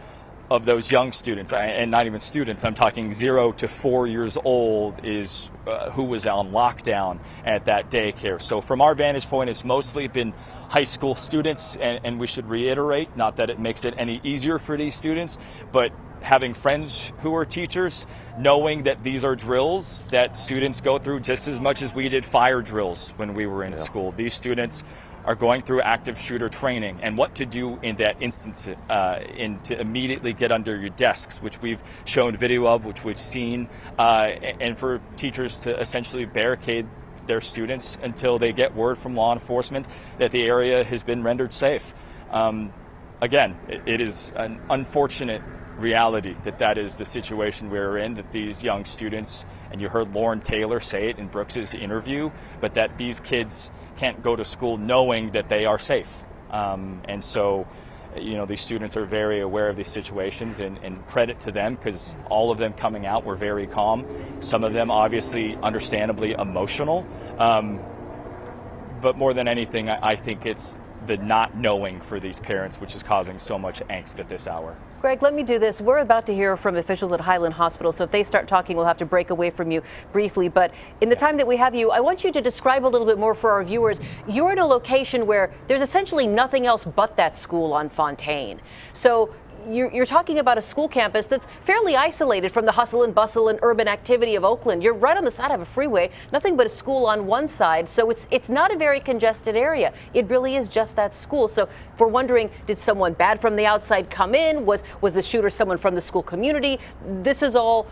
of those young students, and not even students, I'm talking 0 to 4 years old is who was on lockdown at that daycare. So from our vantage point, it's mostly been high school students, and we should reiterate, not that it makes it any easier for these students, but having friends who are teachers, knowing that these are drills that students go through just as much as we did fire drills when we were in school. These students are going through active shooter training and what to do in that instance, and to immediately get under your desks, which we've shown video of, which we've seen, and for teachers to essentially barricade their students until they get word from law enforcement that the area has been rendered safe. Again, it is an unfortunate reality that is the situation we're in, that these young students, and you heard Lauren Taylor say it in Brooks's interview, but that these kids can't go to school knowing that they are safe. And so, these students are very aware of these situations, and credit to them, because all of them coming out were very calm. Some of them obviously understandably emotional. But more than anything, I think it's the not knowing for these parents, which is causing so much angst at this hour. Greg, let me do this. We're about to hear from officials at Highland Hospital, so if they start talking, we'll have to break away from you briefly. But in the time that we have you, I want you to describe a little bit more for our viewers. You're in a location where there's essentially nothing else but that school on Fontaine. So you're talking about a school campus that's fairly isolated from the hustle and bustle and urban activity of Oakland. You're right on the side of a freeway, nothing but a school on one side. So it's not a very congested area. It really is just that school. So if we're wondering, did someone bad from the outside come in? Was the shooter someone from the school community? This is all,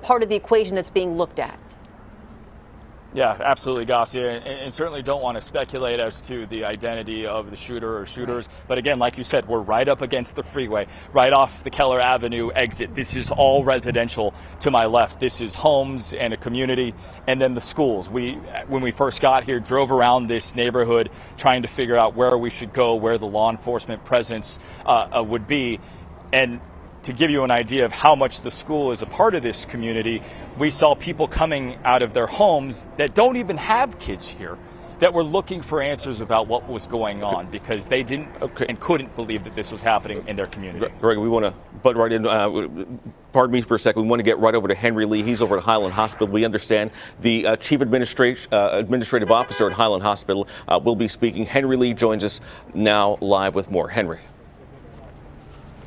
part of the equation that's being looked at. Yeah, absolutely, Gossi, and certainly don't want to speculate as to the identity of the shooter or shooters. But again, like you said, we're right up against the freeway, right off the Keller Avenue exit. This is all residential to my left. This is homes and a community, and then the schools. When we first got here, drove around this neighborhood trying to figure out where we should go, where the law enforcement presence would be. And to give you an idea of how much the school is a part of this community, we saw people coming out of their homes that don't even have kids here, that were looking for answers about what was going on because they didn't and couldn't believe that this was happening in their community. Greg, we want to butt right in. Pardon me for a second. We want to get right over to Henry Lee. He's over at Highland Hospital. We understand the Chief Administrative Officer at Highland Hospital will be speaking. Henry Lee joins us now live with more. Henry.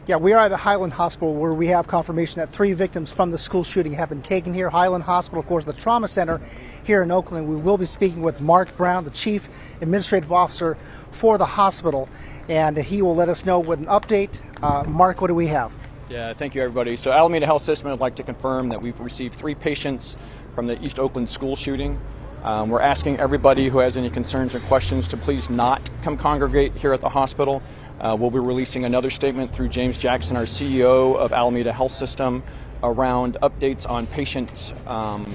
Yeah, we are at the Highland Hospital where we have confirmation that 3 victims from the school shooting have been taken here. Highland Hospital, of course, the trauma center here in Oakland. We will be speaking with Mark Brown, the Chief Administrative Officer for the hospital, and he will let us know with an update. Mark, what do we have? Yeah, thank you, everybody. So Alameda Health System would like to confirm that we've received 3 patients from the East Oakland school shooting. We're asking everybody who has any concerns or questions to please not come congregate here at the hospital. We'll be releasing another statement through James Jackson, our CEO of Alameda Health System, around updates on patients'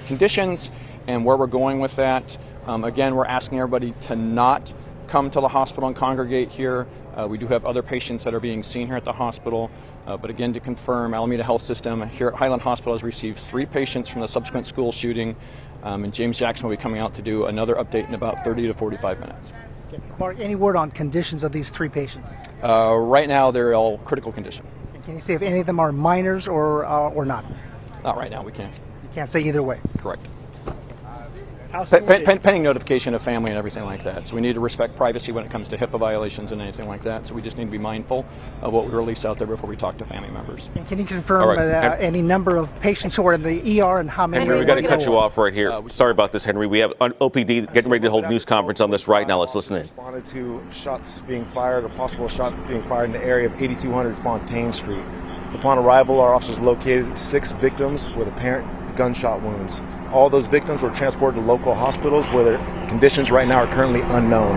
conditions and where we're going with that. Again, we're asking everybody to not come to the hospital and congregate here. We do have other patients that are being seen here at the hospital. But again, to confirm, Alameda Health System here at Highland Hospital has received 3 patients from the subsequent school shooting. And James Jackson will be coming out to do another update in about 30 to 45 minutes. Okay. Mark, any word on conditions of these 3 patients? Right now, they're all critical condition. And can you say if any of them are minors or not? Not right now, we can't. You can't say either way. Correct. How soon will they- Pending notification of family and everything like that. So we need to respect privacy when it comes to HIPAA violations and anything like that. So we just need to be mindful of what we release out there before we talk to family members. And can you confirm All right. any number of patients who are in the ER and how many? Henry, we got to cut you total? off right here. Sorry about this, Henry. We have OPD getting ready to hold a news conference on this right now. Let's listen in. Responded to shots being fired or possible shots being fired in the area of 8200 Fontaine Street. Upon arrival, our officers located 6 victims with apparent gunshot wounds. All those victims were transported to local hospitals where their conditions right now are currently unknown.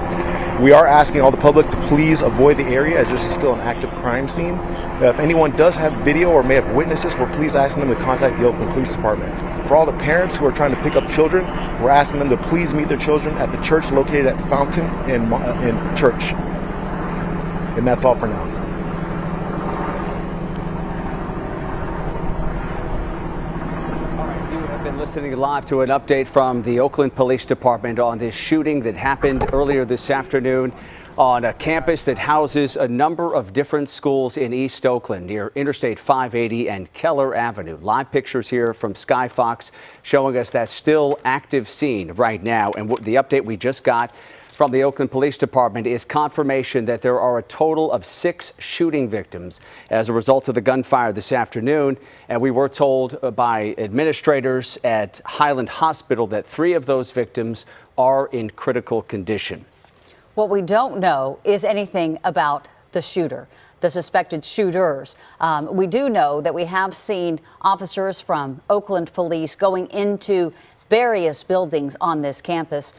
We are asking all the public to please avoid the area as this is still an active crime scene. If anyone does have video or may have witnessed this, we're please asking them to contact the Oakland Police Department. For all the parents who are trying to pick up children, we're asking them to please meet their children at the church located at Fontaine in Church. And that's all for now. Been listening live to an update from the Oakland Police Department on this shooting that happened earlier this afternoon on a campus that houses a number of different schools in East Oakland near Interstate 580 and Keller Avenue. Live pictures here from Sky Fox showing us that still active scene right now. And the update we just got from the Oakland Police Department is confirmation that there are a total of 6 shooting victims as a result of the gunfire this afternoon. And we were told by administrators at Highland Hospital that 3 of those victims are in critical condition. What we don't know is anything about the shooter, the suspected shooters. We do know that we have seen officers from Oakland Police going into various buildings on this campus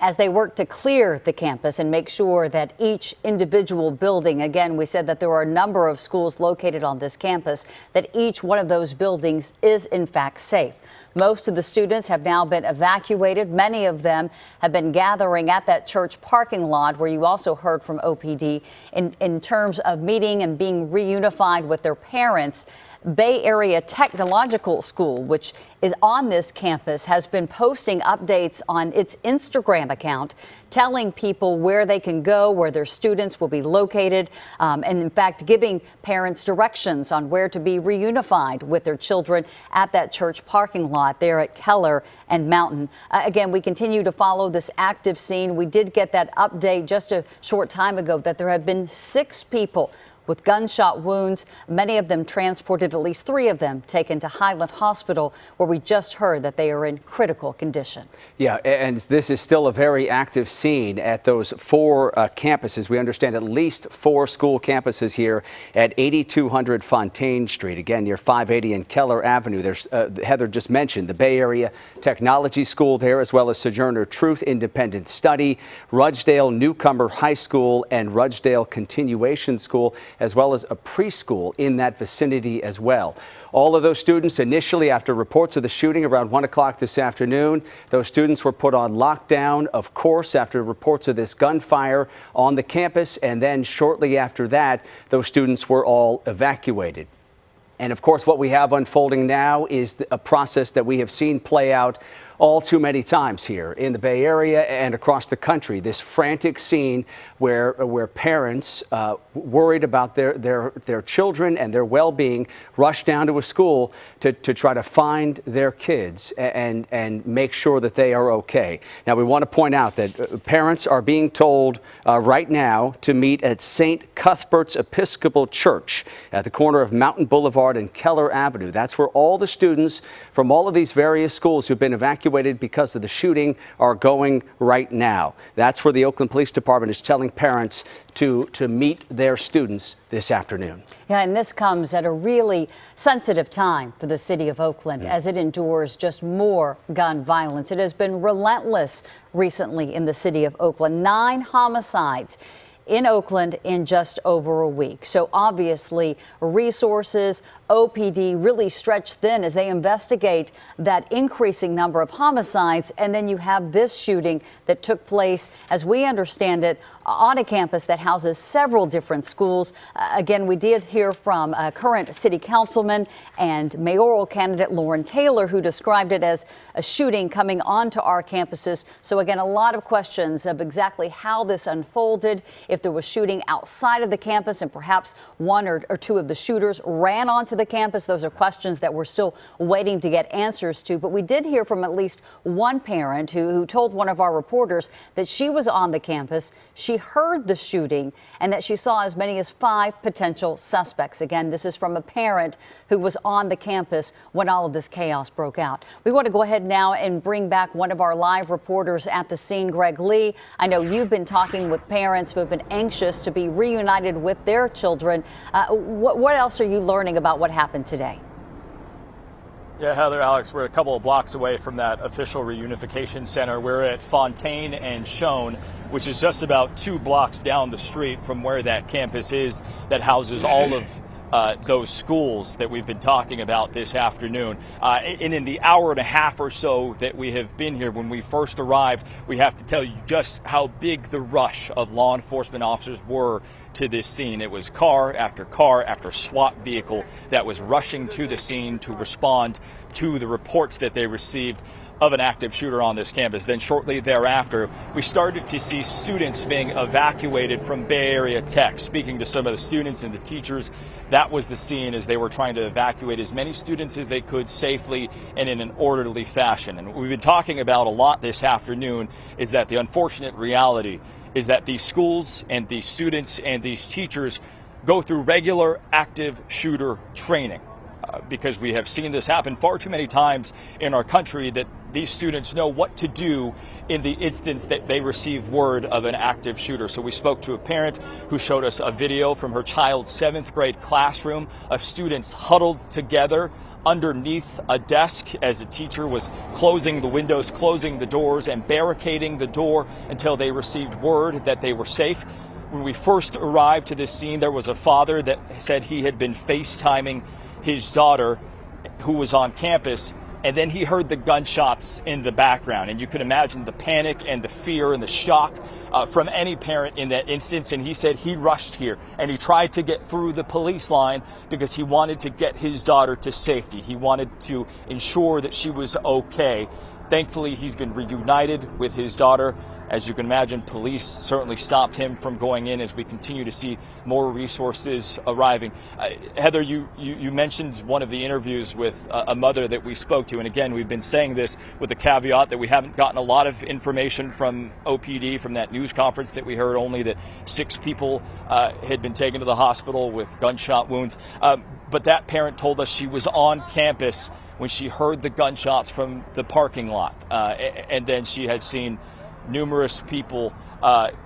as they work to clear the campus and make sure that each individual building, again, we said that there are a number of schools located on this campus, that each one of those buildings is in fact safe. Most of the students have now been evacuated. Many of them have been gathering at that church parking lot where you also heard from OPD in terms of meeting and being reunified with their parents. Bay Area Technological School, which is on this campus, has been posting updates on its Instagram account, telling people where they can go, where their students will be located, and in fact giving parents directions on where to be reunified with their children at that church parking lot there at Keller and Mountain. Again, we continue to follow this active scene. We did get that update just a short time ago that there have been 6 people with gunshot wounds, many of them transported, at least 3 of them taken to Highland Hospital, where we just heard that they are in critical condition. Yeah, and this is still a very active scene at those 4 campuses. We understand at least 4 school campuses here at 8200 Fontaine Street, again near 580 and Keller Avenue. There's Heather just mentioned the Bay Area Technology School there, as well as Sojourner Truth Independent Study, Rudgedale Newcomer High School, and Rudgedale Continuation School, as well as a preschool in that vicinity as well. All of those students initially, after reports of the shooting around 1 o'clock this afternoon, those students were put on lockdown, of course, after reports of this gunfire on the campus. And then shortly after that, those students were all evacuated. And of course, what we have unfolding now is a process that we have seen play out all too many times here in the Bay Area and across the country. This frantic scene where parents worried about their children and their well-being rush down to a school to try to find their kids and make sure that they are okay. Now, we want to point out that parents are being told right now to meet at St. Cuthbert's Episcopal Church at the corner of Mountain Boulevard and Keller Avenue. That's where all the students from all of these various schools who've been evacuated evacuated because of the shooting are going right now. That's where the Oakland Police Department is telling parents to meet their students this afternoon. Yeah, and this comes at a really sensitive time for the city of Oakland as it endures just more gun violence. It has been relentless recently in the city of Oakland. 9 homicides in Oakland in just over a week. So obviously resources, OPD really stretched thin as they investigate that increasing number of homicides. And then you have this shooting that took place, as we understand it, on a campus that houses several different schools. Again, we did hear from current city councilman and mayoral candidate Lauren Taylor, who described it as a shooting coming onto our campuses. So again, a lot of questions of exactly how this unfolded, if there was shooting outside of the campus and perhaps one or two of the shooters ran onto the campus. Those are questions that we're still waiting to get answers to. But we did hear from at least one parent who told one of our reporters that she was on the campus. She heard the shooting and that she saw as many as 5 potential suspects. Again, this is from a parent who was on the campus when all of this chaos broke out. We want to go ahead now and bring back one of our live reporters at the scene, Greg Lee. I know you've been talking with parents who have been anxious to be reunited with their children. What else are you learning about what happened today? Yeah, Heather, Alex, we're a couple of blocks away from that official Reunification Center. We're at Fontaine and Schoen, which is just about 2 blocks down the street from where that campus is that houses all of those schools that we've been talking about this afternoon. And in the hour and a half or so that we have been here, when we first arrived, we have to tell you just how big the rush of law enforcement officers were to this scene. It was car after SWAT vehicle that was rushing to the scene to respond to the reports that they received of an active shooter on this campus. Then shortly thereafter, we started to see students being evacuated from Bay Area Tech. Speaking to some of the students and the teachers, that was the scene as they were trying to evacuate as many students as they could safely and in an orderly fashion. And what we've been talking about a lot this afternoon is that the unfortunate reality is that these schools and these students and these teachers go through regular active shooter training. Because we have seen this happen far too many times in our country, that these students know what to do in the instance that they receive word of an active shooter. So we spoke to a parent who showed us a video from her child's 7th grade classroom of students huddled together underneath a desk as a teacher was closing the windows, closing the doors, and barricading the door until they received word that they were safe. When we first arrived to this scene, there was a father that said he had been FaceTiming his daughter who was on campus, and then he heard the gunshots in the background, and you can imagine the panic and the fear and the shock from any parent in that instance. And he said he rushed here and he tried to get through the police line because he wanted to get his daughter to safety. He wanted to ensure that she was okay. Thankfully, he's been reunited with his daughter. As you can imagine, police certainly stopped him from going in as we continue to see more resources arriving. Heather, you mentioned one of the interviews with a mother that we spoke to. And again, we've been saying this with the caveat that we haven't gotten a lot of information from OPD from that news conference that we heard, only that 6 people had been taken to the hospital with gunshot wounds. But that parent told us she was on campus when she heard the gunshots from the parking lot. And then she had seen numerous people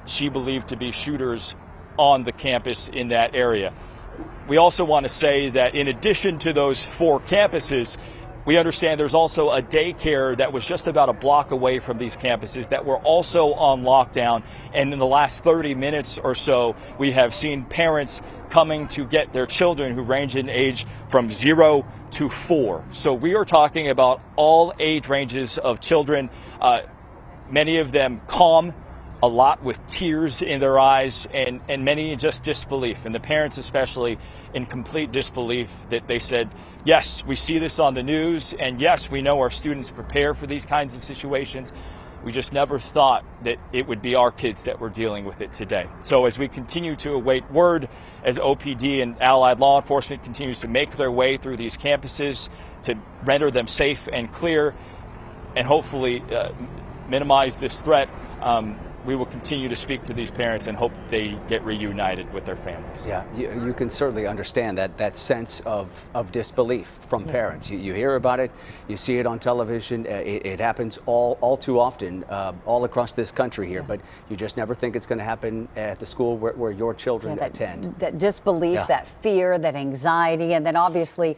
she believed to be shooters on the campus in that area. We also want to say that in addition to those 4 campuses, we understand there's also a daycare that was just about a block away from these campuses that were also on lockdown. And in the last 30 minutes or so, we have seen parents coming to get their children who range in age from 0 to 4. So we are talking about all age ranges of children, many of them calm, a lot with tears in their eyes, and many in just disbelief. And the parents especially in complete disbelief that they said, yes, we see this on the news, and yes, we know our students prepare for these kinds of situations. We just never thought that it would be our kids that were dealing with it today. So as we continue to await word, as OPD and allied law enforcement continues to make their way through these campuses to render them safe and clear and hopefully minimize this threat, we will continue to speak to these parents and hope they get reunited with their families. Yeah, you can certainly understand that sense of disbelief from parents. You hear about it, you see it on television. It happens all too often all across this country here, but you just never think it's going to happen at the school where your children attend. That disbelief, that fear, that anxiety, and then obviously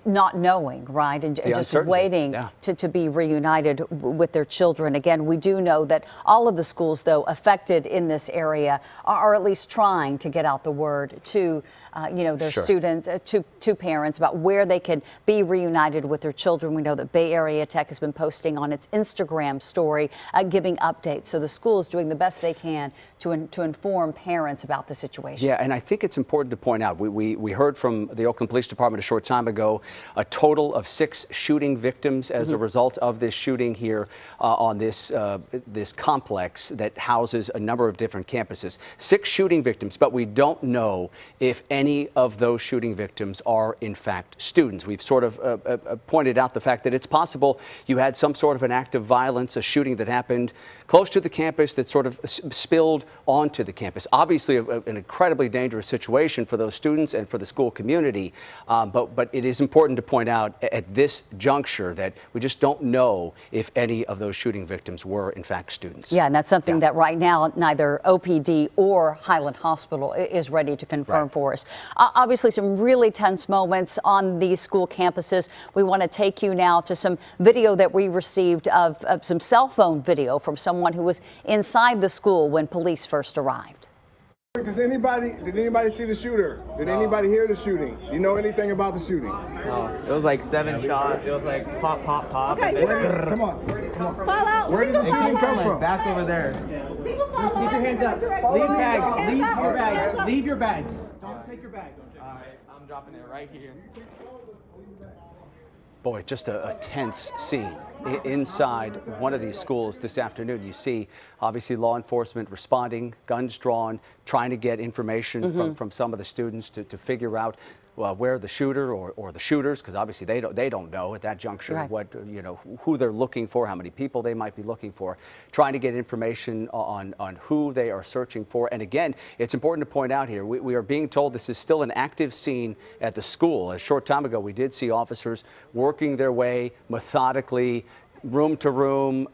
not knowing, right, and just waiting to be reunited with their children. Again, we do know that all of the schools, though, affected in this area are at least trying to get out the word to their students, to parents about where they can be reunited with their children. We know that Bay Area Tech has been posting on its Instagram story, giving updates. So the school is doing the best they can to inform parents about the situation. Yeah, and I think it's important to point out, we heard from the Oakland Police Department a short time ago, a total of 6 shooting victims as a result of this shooting here on this complex that houses a number of different campuses. 6 shooting victims, but we don't know if any of those shooting victims are in fact students. We've sort of pointed out the fact that it's possible you had some sort of an act of violence, a shooting that happened close to the campus that sort of spilled onto the campus. Obviously an incredibly dangerous situation for those students and for the school community, but it is important to point out at this juncture that we just don't know if any of those shooting victims were in fact students. Yeah, and that's something that right now neither OPD or Highland Hospital is ready to confirm for us. Obviously some really tense moments on these school campuses. We want to take you now to some video that we received of some cell phone video from someone who was inside the school when police first arrived. Did anybody see the shooter? Did anybody hear the shooting? Do you know anything about the shooting? No. It was like 7 shots. It was like pop, pop, pop. Okay, and then come on. Fall out. Where did the shooting come from? Back over there. Keep your hands up. Leave bags. Leave your bags. Leave your bags. Don't take your bags. I'm dropping it right here. Boy, just a tense scene inside one of these schools this afternoon. You see, obviously, law enforcement responding, guns drawn, trying to get information from some of the students to figure out where the shooter or the shooters, because obviously they don't know at that juncture what who they're looking for, how many people they might be looking for, trying to get information on who they are searching for. And again, it's important to point out here, we are being told this is still an active scene at the school. A short time ago, we did see officers working their way methodically, room to room,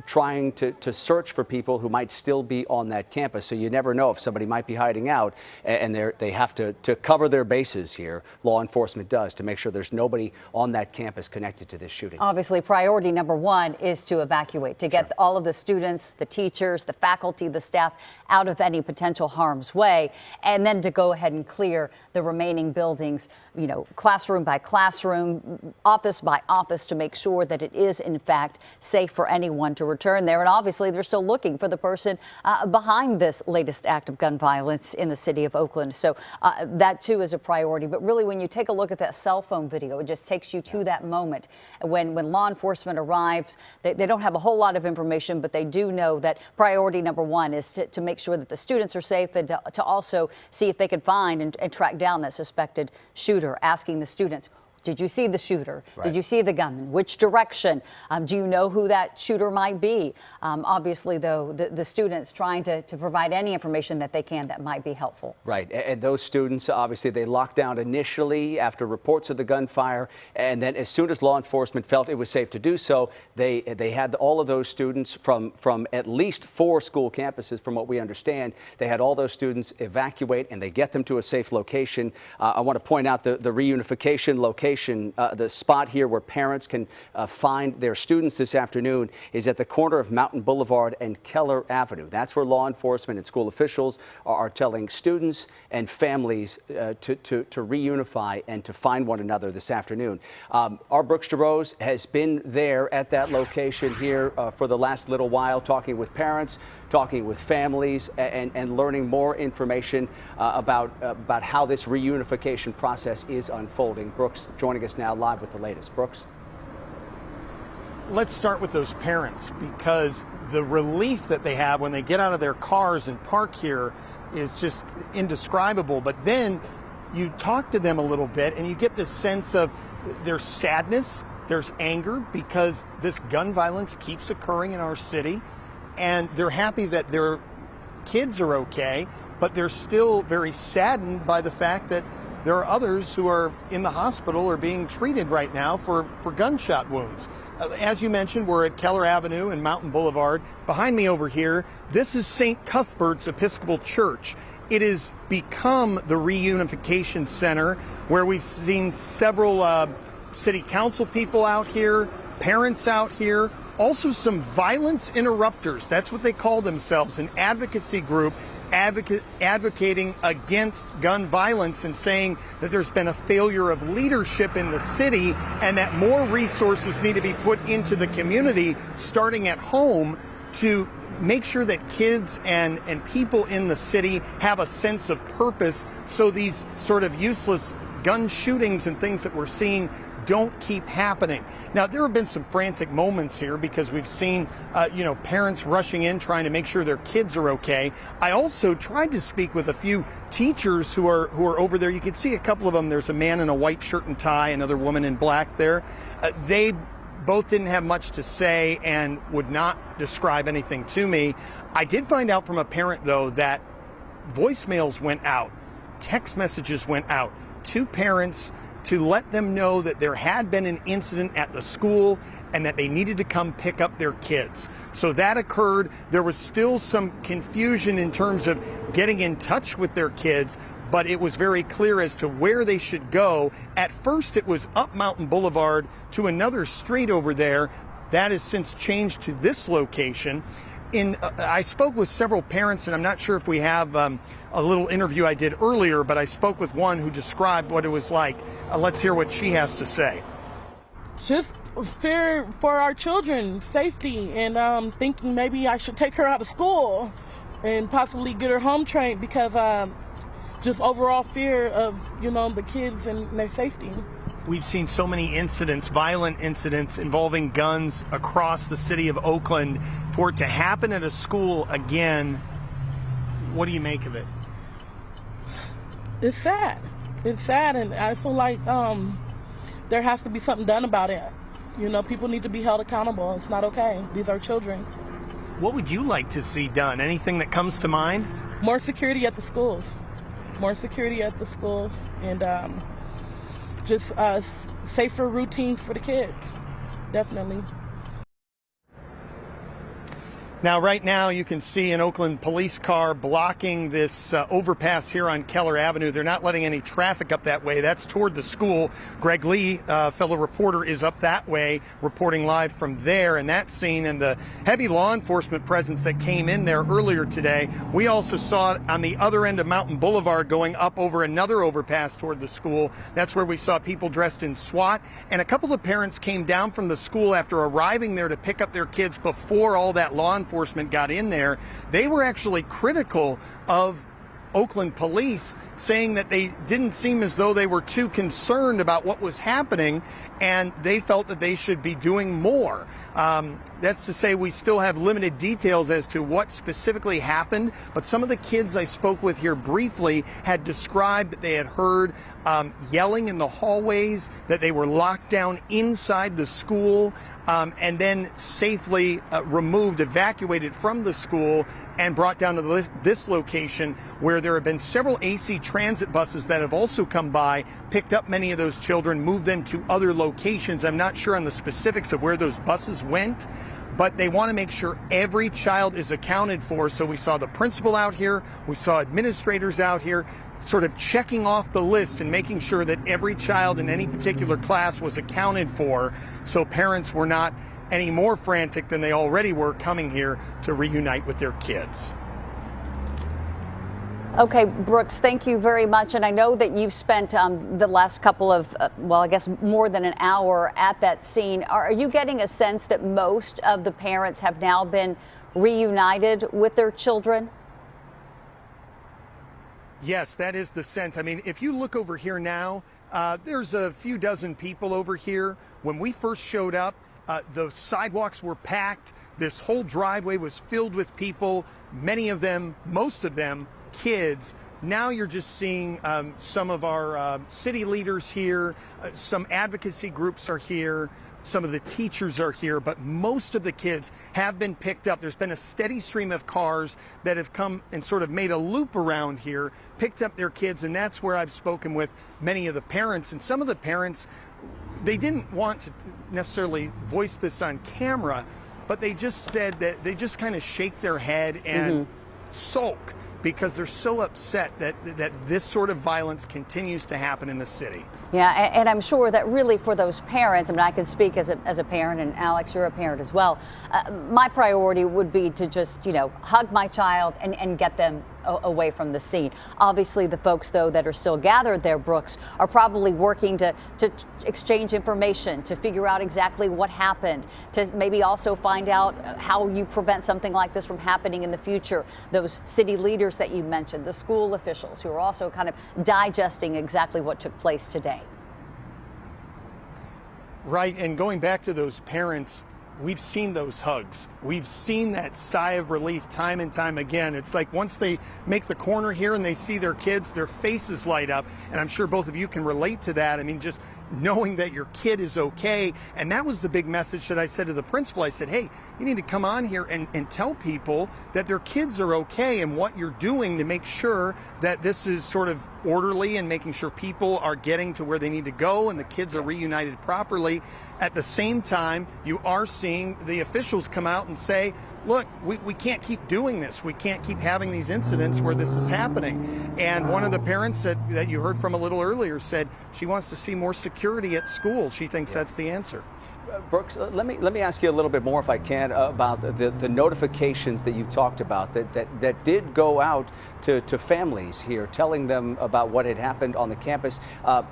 trying to search for people who might still be on that campus. So you never know if somebody might be hiding out, and they have to cover their bases here. Law enforcement does, to make sure there's nobody on that campus connected to this shooting. Obviously, priority number 1 is to evacuate, to get all of the students, the teachers, the faculty, the staff out of any potential harm's way, and then to go ahead and clear the remaining buildings, classroom by classroom, office by office, to make sure that it is in fact safe for anyone to return there. And obviously they're still looking for the person behind this latest act of gun violence in the city of Oakland. So that too is a priority. But really, when you take a look at that cell phone video, it just takes you to that moment when law enforcement arrives. They don't have a whole lot of information, but they do know that priority number 1 is to make sure that the students are safe, and to also see if they can find and track down that suspected shooter, asking the students, did you see the shooter? Did you see the gunman? Which direction? Do you know who that shooter might be? Obviously, though, the students trying to provide any information that they can that might be helpful. Right. And those students, obviously, they locked down initially after reports of the gunfire. And then as soon as law enforcement felt it was safe to do so, they had all of those students from at least 4 school campuses, from what we understand. They had all those students evacuate, and they get them to a safe location. I want to point out the reunification location. The spot here where parents can find their students this afternoon is at the corner of Mountain Boulevard and Keller Avenue. That's where law enforcement and school officials are telling students and families to reunify and to find one another this afternoon. Our Brooks DeRose has been there at that location here for the last little while, talking with parents, talking with families, and learning more information about how this reunification process is unfolding. Brooks joining us now live with the latest. Brooks? Let's start with those parents, because the relief that they have when they get out of their cars and park here is just indescribable. But then you talk to them a little bit and you get this sense of there's sadness, there's anger, because this gun violence keeps occurring in our city. and they're happy that their kids are okay, but they're still very saddened by the fact that there are others who are in the hospital or being treated right now for gunshot wounds. As you mentioned, we're at Keller Avenue and Mountain Boulevard. Behind me over here, this is St. Cuthbert's Episcopal Church. It has become the Reunification Center, where we've seen several city council people out here, parents out here, also some violence interrupters. That's what they call themselves, an advocacy group advocating against gun violence and saying that there's been a failure of leadership in the city and that more resources need to be put into the community, starting at home, to make sure that kids and people in the city have a sense of purpose, so these sort of useless gun shootings and things that we're seeing don't keep happening. Now, there have been some frantic moments here because we've seen, parents rushing in trying to make sure their kids are okay. I also tried to speak with a few teachers who are over there. You can see a couple of them. There's a man in a white shirt and tie, another woman in black there. They both didn't have much to say and would not describe anything to me. I did find out from a parent, though, that voicemails went out, text messages went out to parents to let them know that there had been an incident at the school and that they needed to come pick up their kids. So that occurred. There was still some confusion in terms of getting in touch with their kids, but it was very clear as to where they should go. At first, it was up Mountain Boulevard to another street over there. That has since changed to this location. I spoke with several parents, and I'm not sure if we have a little interview I did earlier, but I spoke with one who described what it was like. Let's hear what she has to say. Just fear for our children, safety, and thinking maybe I should take her out of school and possibly get her home trained because just overall fear of, the kids and their safety. We've seen so many incidents, violent incidents involving guns across the city of Oakland. For it to happen at a school again, what do you make of it? It's sad. It's sad, and I feel like there has to be something done about it. People need to be held accountable. It's not okay. These are children. What would you like to see done? Anything that comes to mind? More security at the schools. More security at the schools, and just safer routines for the kids, definitely. Now, right now, you can see an Oakland police car blocking this overpass here on Keller Avenue. They're not letting any traffic up that way. That's toward the school. Greg Lee, fellow reporter, is up that way, reporting live from there. And that scene and the heavy law enforcement presence that came in there earlier today. We also saw it on the other end of Mountain Boulevard going up over another overpass toward the school. That's where we saw people dressed in SWAT. And a couple of parents came down from the school after arriving there to pick up their kids before all that law enforcement got in there. They were actually critical of Oakland police, saying that they didn't seem as though they were too concerned about what was happening, and they felt that they should be doing more. That's to say, we still have limited details as to what specifically happened, but some of the kids I spoke with here briefly had described that they had heard yelling in the hallways, that they were locked down inside the school, and then safely evacuated from the school and brought down to this location, where there have been several AC transit buses that have also come by, picked up many of those children, moved them to other locations. I'm not sure on the specifics of where those buses went, but they want to make sure every child is accounted for. So we saw the principal out here, we saw administrators out here, sort of checking off the list and making sure that every child in any particular class was accounted for, so parents were not any more frantic than they already were coming here to reunite with their kids. Okay, Brooks, thank you very much. And I know that you've spent the last couple of, I guess more than an hour at that scene. Are you getting a sense that most of the parents have now been reunited with their children? Yes, that is the sense. I mean, if you look over here now, there's a few dozen people over here. When we first showed up, the sidewalks were packed. This whole driveway was filled with people, many of them, most of them, kids. Now you're just seeing some of our city leaders here. Some advocacy groups are here. some of the teachers are here, but most of the kids have been picked up. There's been a steady stream of cars that have come and sort of made a loop around here, picked up their kids, and that's where I've spoken with many of the parents. And some of the parents, they didn't want to necessarily voice this on camera, but they just said that they just kind of shake their head and sulk because they're so upset that this sort of violence continues to happen in the city. Yeah, and I'm sure that really for those parents, I mean, I can speak as a parent, and Alex, you're a parent as well. My priority would be to just, hug my child and get them away from the scene. Obviously, the folks, though, that are still gathered there, Brooks, are probably working to exchange information, to figure out exactly what happened, to maybe also find out how you prevent something like this from happening in the future. Those city leaders that you mentioned, the school officials who are also kind of digesting exactly what took place today. Right, and going back to those parents, we've seen those hugs. We've seen that sigh of relief time and time again. It's like once they make the corner here and they see their kids, their faces light up. And I'm sure both of you can relate to that. I mean, just knowing that your kid is okay. And that was the big message that I said to the principal. I said, hey, you need to come on here and tell people that their kids are okay and what you're doing to make sure that this is sort of orderly and making sure people are getting to where they need to go and the kids are reunited properly. At the same time, you are seeing the officials come out and say, look, we can't keep doing this. We can't keep having these incidents where this is happening. And one of the parents that you heard from a little earlier said she wants to see more security at school. She thinks that's the answer. Brooks, let me ask you a little bit more, if I can, about the notifications that you talked about that did go out to families here, telling them about what had happened on the campus. I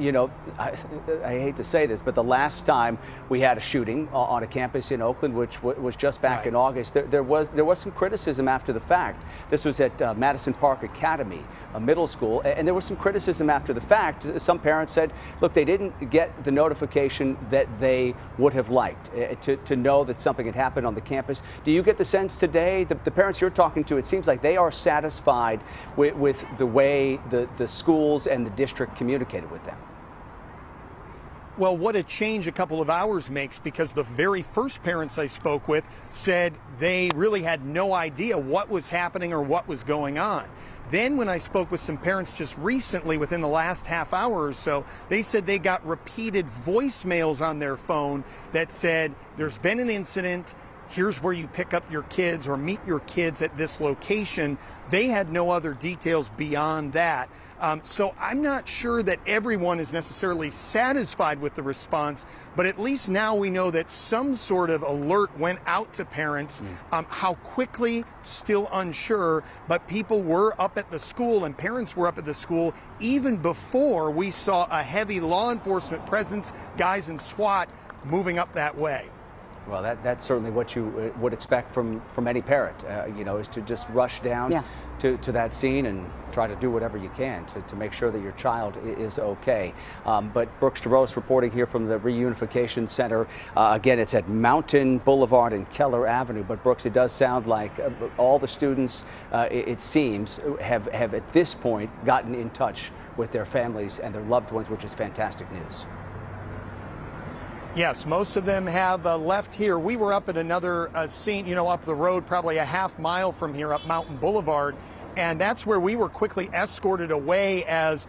hate to say this, but the last time we had a shooting on a campus in Oakland, which was just back in August, there was some criticism after the fact. This was at Madison Park Academy, a middle school, and there was some criticism after the fact. Some parents said, look, they didn't get the notification that they would have liked to know that something had happened on the campus. Do you get the sense today, the parents you're talking to, it seems like they are satisfied with the way the schools and the district communicated with them? Well, what a change a couple of hours makes, because the very first parents I spoke with said they really had no idea what was happening or what was going on. Then when I spoke with some parents just recently, within the last half hour or so, they said they got repeated voicemails on their phone that said, there's been an incident, here's where you pick up your kids or meet your kids at this location. They had no other details beyond that. So I'm not sure that everyone is necessarily satisfied with the response, but at least now we know that some sort of alert went out to parents. How quickly, still unsure, but people were up at the school and parents were up at the school even before we saw a heavy law enforcement presence, guys in SWAT moving up that way. Well, that's certainly what you would expect from any parent, is to just rush down to that scene and try to do whatever you can to make sure that your child is okay. But Brooks DeRose reporting here from the Reunification Center. Again, it's at Mountain Boulevard and Keller Avenue. But Brooks, it does sound like all the students, it seems, have at this point gotten in touch with their families and their loved ones, which is fantastic news. Yes, most of them have left here. We were up at another scene, up the road, probably a half mile from here, up Mountain Boulevard. And that's where we were quickly escorted away as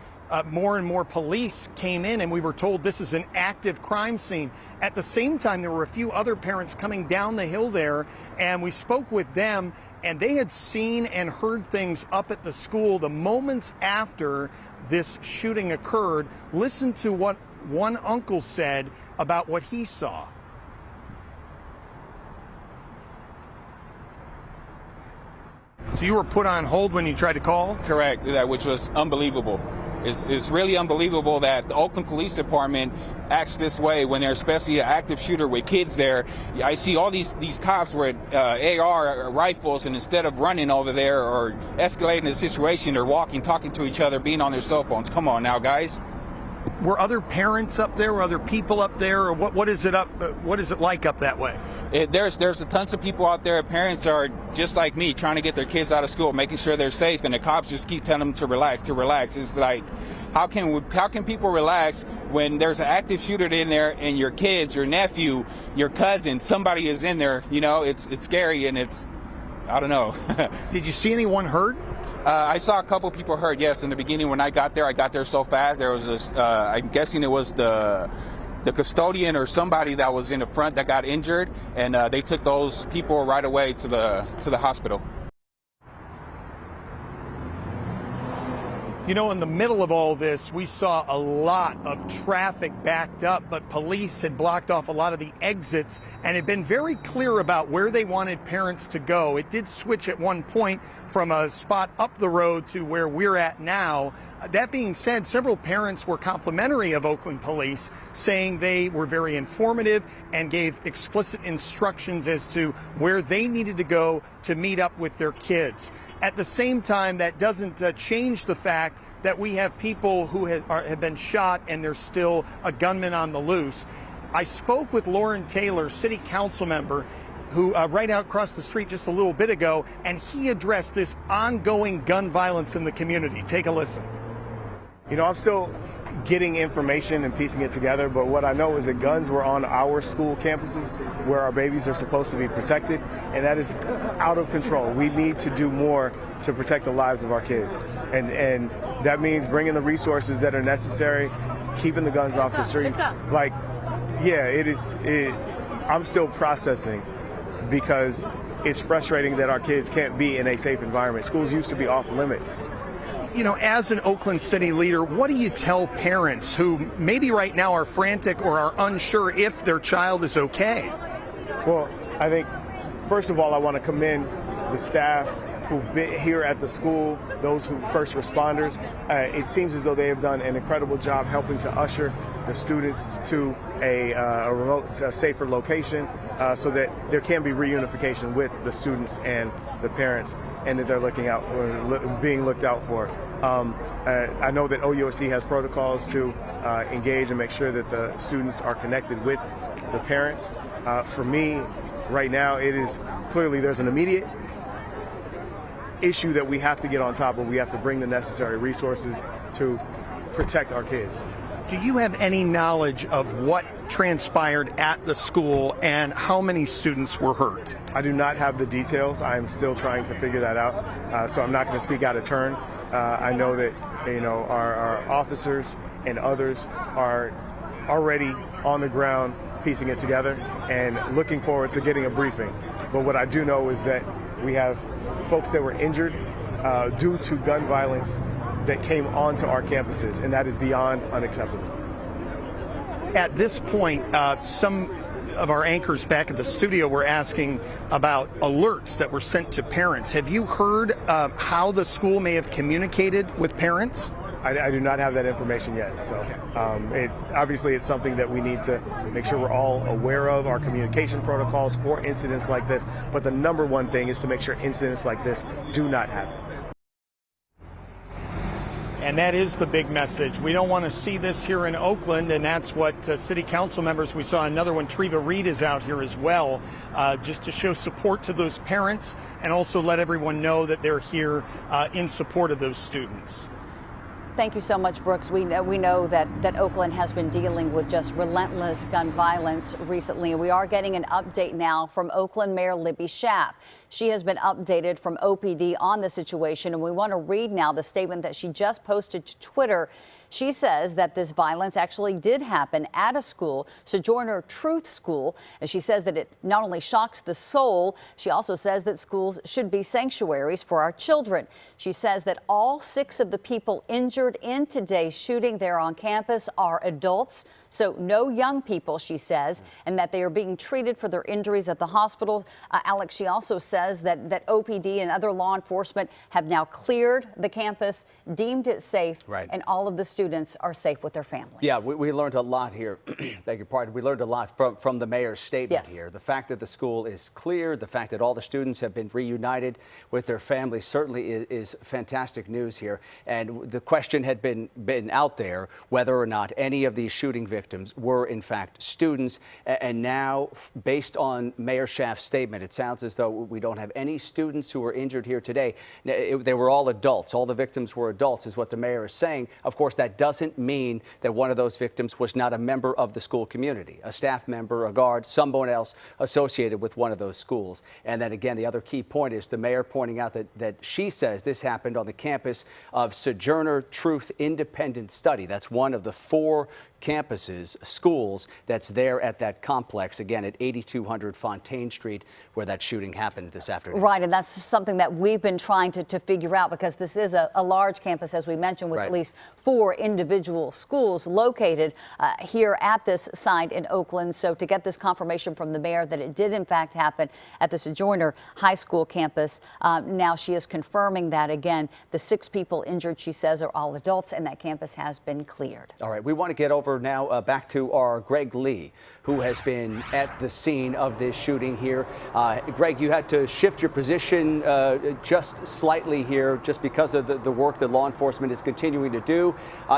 more and more police came in, and we were told this is an active crime scene. At the same time, there were a few other parents coming down the hill there, and we spoke with them, and they had seen and heard things up at the school the moments after this shooting occurred. Listen to what one uncle said about what he saw. So you were put on hold when you tried to call? Correct, which was unbelievable. It's really unbelievable that the Oakland Police Department acts this way when there's especially an active shooter with kids there. I see all these cops with AR rifles, and instead of running over there or escalating the situation, they're walking, talking to each other, being on their cell phones. Come on now, guys. Were other parents up there? Were other people up there? Or what is it like up that way? There's a tons of people out there. Parents are just like me, trying to get their kids out of school, making sure they're safe, and the cops just keep telling them to relax. It's like, how can people relax when there's an active shooter in there, and your kids, your nephew, your cousin, somebody is in there? You know, it's scary, and I don't know. Did you see anyone hurt? I saw a couple people hurt, yes. In the beginning, when I got there so fast. There was this, I'm guessing it was the custodian or somebody that was in the front that got injured, and they took those people right away to the hospital. You know, in the middle of all this, we saw a lot of traffic backed up, but police had blocked off a lot of the exits and had been very clear about where they wanted parents to go. It did switch at one point from a spot up the road to where we're at now. That being said, several parents were complimentary of Oakland police, saying they were very informative and gave explicit instructions as to where they needed to go to meet up with their kids. At the same time, that doesn't change the fact that we have people who have been shot and there's still a gunman on the loose. I spoke with Lauren Taylor, city council member, who right out across the street just a little bit ago, and he addressed this ongoing gun violence in the community. Take a listen. You know, I'm still getting information and piecing it together, but what I know is that guns were on our school campuses where our babies are supposed to be protected, and that is out of control. We need to do more to protect the lives of our kids, and that means bringing the resources that are necessary, keeping the guns off the streets. Like, yeah, I'm still processing, because it's frustrating that our kids can't be in a safe environment. Schools used to be off limits. You know, as an Oakland City leader, what do you tell parents who maybe right now are frantic or are unsure if their child is okay? Well, I think, first of all, I want to commend the staff who've been here at the school, those who first responders. It seems as though they have done an incredible job helping to usher the students to a remote, safer location, so that there can be reunification with the students and the parents, and that they're being looked out for. I know that OUSC has protocols to engage and make sure that the students are connected with the parents. For me, right now, it is clearly there's an immediate issue that we have to get on top of. We have to bring the necessary resources to protect our kids. Do you have any knowledge of what transpired at the school and how many students were hurt? I do not have the details. I am still trying to figure that out, so I'm not going to speak out of turn. I know that our officers and others are already on the ground piecing it together and looking forward to getting a briefing. But what I do know is that we have folks that were injured due to gun violence that came onto our campuses, and that is beyond unacceptable. At this point, some of our anchors back at the studio were asking about alerts that were sent to parents. Have you heard how the school may have communicated with parents? I do not have that information yet. So obviously it's something that we need to make sure we're all aware of, our communication protocols for incidents like this. But the number one thing is to make sure incidents like this do not happen. And that is the big message. We don't want to see this here in Oakland, and that's what city council members, we saw another one, Treva Reed is out here as well, just to show support to those parents and also let everyone know that they're here in support of those students. Thank you so much, Brooks. We know that Oakland has been dealing with just relentless gun violence recently. We are getting an update now from Oakland Mayor Libby Schaaf. She has been updated from OPD on the situation, and we want to read now the statement that she just posted to Twitter. She says that this violence actually did happen at a school, Sojourner Truth School, and she says that it not only shocks the soul, she also says that schools should be sanctuaries for our children. She says that all 6 of the people injured in today's shooting there on campus are adults, so no young people, she says, and that they are being treated for their injuries at the hospital. Alex, she also says that OPD and other law enforcement have now cleared the campus, deemed it safe, and all of the students students are safe with their families. Yeah, we learned a lot here. Beg your pardon. We learned a lot from the mayor's statement here. The fact that the school is clear, the fact that all the students have been reunited with their families certainly is fantastic news here. And the question had been out there whether or not any of these shooting victims were in fact students. And now, based on Mayor Schaaf's statement, it sounds as though we don't have any students who were injured here today. They were all adults. All the victims were adults, is what the mayor is saying. Of course, that doesn't mean that one of those victims was not a member of the school community, a staff member, a guard, someone else associated with one of those schools. And then again, the other key point is the mayor pointing out that she says this happened on the campus of Sojourner Truth Independent Study. That's one of the 4 campuses, schools, that's there at that complex, again, at 8200 Fontaine Street, where that shooting happened this afternoon. Right, and that's something that we've been trying to figure out, because this is a large campus, as we mentioned, with at least 4 individual schools located here at this site in Oakland. So to get this confirmation from the mayor that it did in fact happen at the Sojourner High School campus, now she is confirming that, again, the 6 people injured, she says, are all adults, and that campus has been cleared. All right, we want to get over now back to our Greg Lee, who has been at the scene of this shooting here. Greg, you had to shift your position just slightly here just because of the work that law enforcement is continuing to do.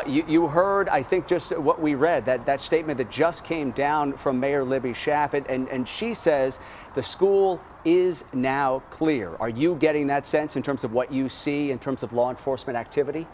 You heard, I think, just what we read, that statement that just came down from Mayor Libby Schaaf, and she says the school is now clear. Are you getting that sense in terms of what you see in terms of law enforcement activity?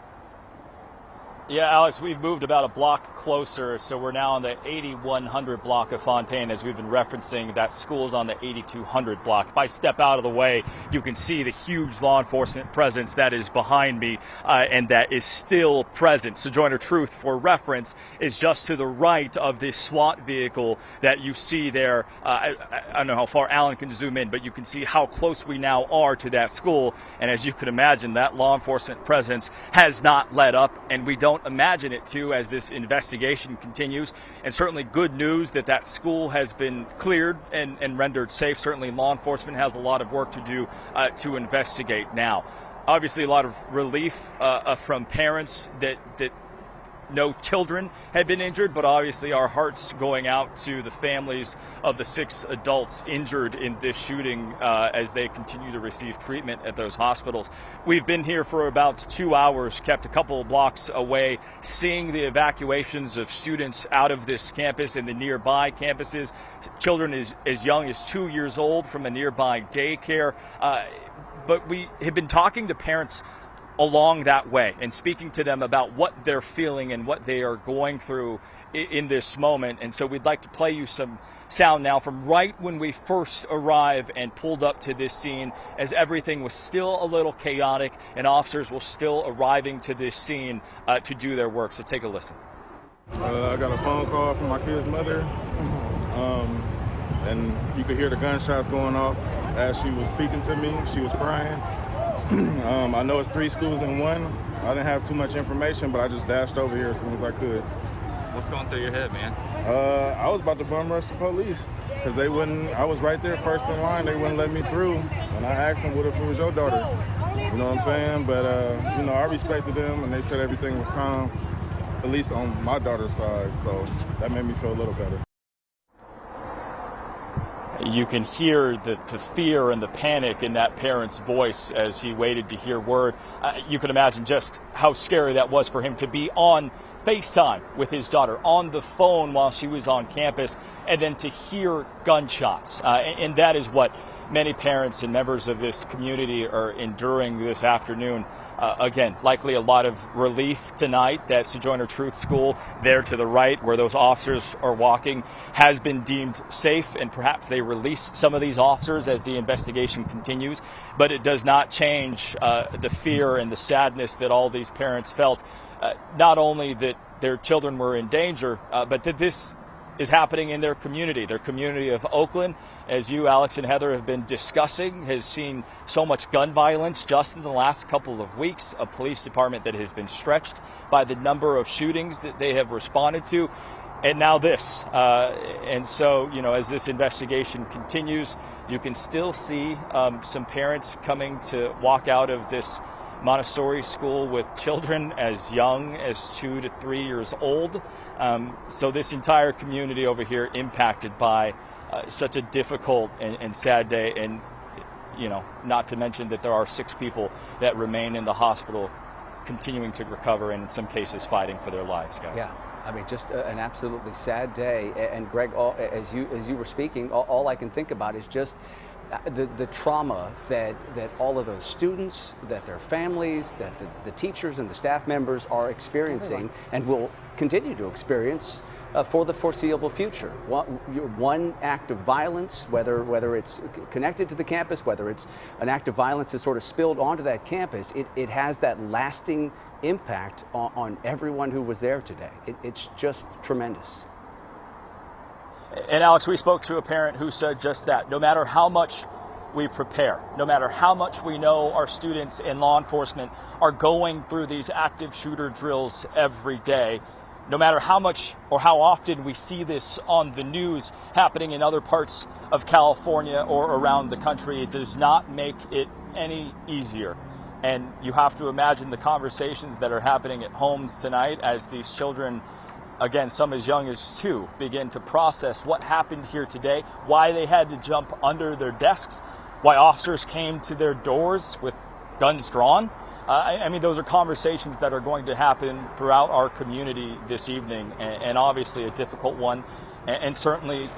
Yeah, Alex, we've moved about a block closer, so we're now on the 8100 block of Fontaine, as we've been referencing. That school's on the 8200 block. If I step out of the way, you can see the huge law enforcement presence that is behind me, and that is still present. Sojourner Truth, for reference, is just to the right of this SWAT vehicle that you see there. I don't know how far Alan can zoom in, but you can see how close we now are to that school. And as you can imagine, that law enforcement presence has not let up, and we don't imagine it to as this investigation continues. And certainly good news that school has been cleared and rendered safe. Certainly law enforcement has a lot of work to do to investigate now. Obviously a lot of relief from parents that no children had been injured, but obviously our hearts going out to the families of the 6 adults injured in this shooting as they continue to receive treatment at those hospitals. We've been here for about 2 hours, kept a couple of blocks away, seeing the evacuations of students out of this campus and the nearby campuses. Children as young as 2 years old from a nearby daycare. But we have been talking to parents along that way and speaking to them about what they're feeling and what they are going through in this moment. And so we'd like to play you some sound now from right when we first arrived and pulled up to this scene, as everything was still a little chaotic and officers were still arriving to this scene to do their work. So take a listen. I got a phone call from my kid's mother, and you could hear the gunshots going off as she was speaking to me. She was crying. I know it's 3 schools in one. I didn't have too much information, but I just dashed over here as soon as I could. What's going through your head, man? I was about to bum rush the police because they wouldn't. I was right there first in line. They wouldn't let me through, and I asked them, "What if it was your daughter?" You know what I'm saying? But I respected them, and they said everything was calm, at least on my daughter's side. So that made me feel a little better. You can hear the fear and the panic in that parent's voice as he waited to hear word. You can imagine just how scary that was for him to be on FaceTime with his daughter, on the phone while she was on campus, and then to hear gunshots. And that is what many parents and members of this community are enduring this afternoon. Again, likely a lot of relief tonight that Sojourner Truth School, there to the right where those officers are walking, has been deemed safe, and perhaps they release some of these officers as the investigation continues. But it does not change the fear and the sadness that all these parents felt, not only that their children were in danger, but that this is happening in their community of Oakland, as you, Alex and Heather, have been discussing, has seen so much gun violence just in the last couple of weeks, a police department that has been stretched by the number of shootings that they have responded to, and now this. And so, as this investigation continues, you can still see some parents coming to walk out of this Montessori school with children as young as 2 to 3 years old. So this entire community over here impacted by such a difficult and sad day, and not to mention that there are 6 people that remain in the hospital continuing to recover and in some cases fighting for their lives, guys. Yeah. I mean, just an absolutely sad day. And Greg, as you were speaking, all I can think about is just the trauma that all of those students, that their families, that the teachers and the staff members are experiencing and will continue to experience for the foreseeable future. One act of violence, whether it's connected to the campus, whether it's an act of violence that's sort of spilled onto that campus, it has that lasting impact on everyone who was there today. It's just tremendous. And Alex, we spoke to a parent who said just that. No matter how much we prepare, no matter how much we know our students in law enforcement are going through these active shooter drills every day, no matter how much or how often we see this on the news happening in other parts of California or around the country, it does not make it any easier. And you have to imagine the conversations that are happening at homes tonight as these children, again, some as young as 2, begin to process what happened here today, why they had to jump under their desks, why officers came to their doors with guns drawn. I mean, those are conversations that are going to happen throughout our community this evening, and obviously a difficult one. And certainly,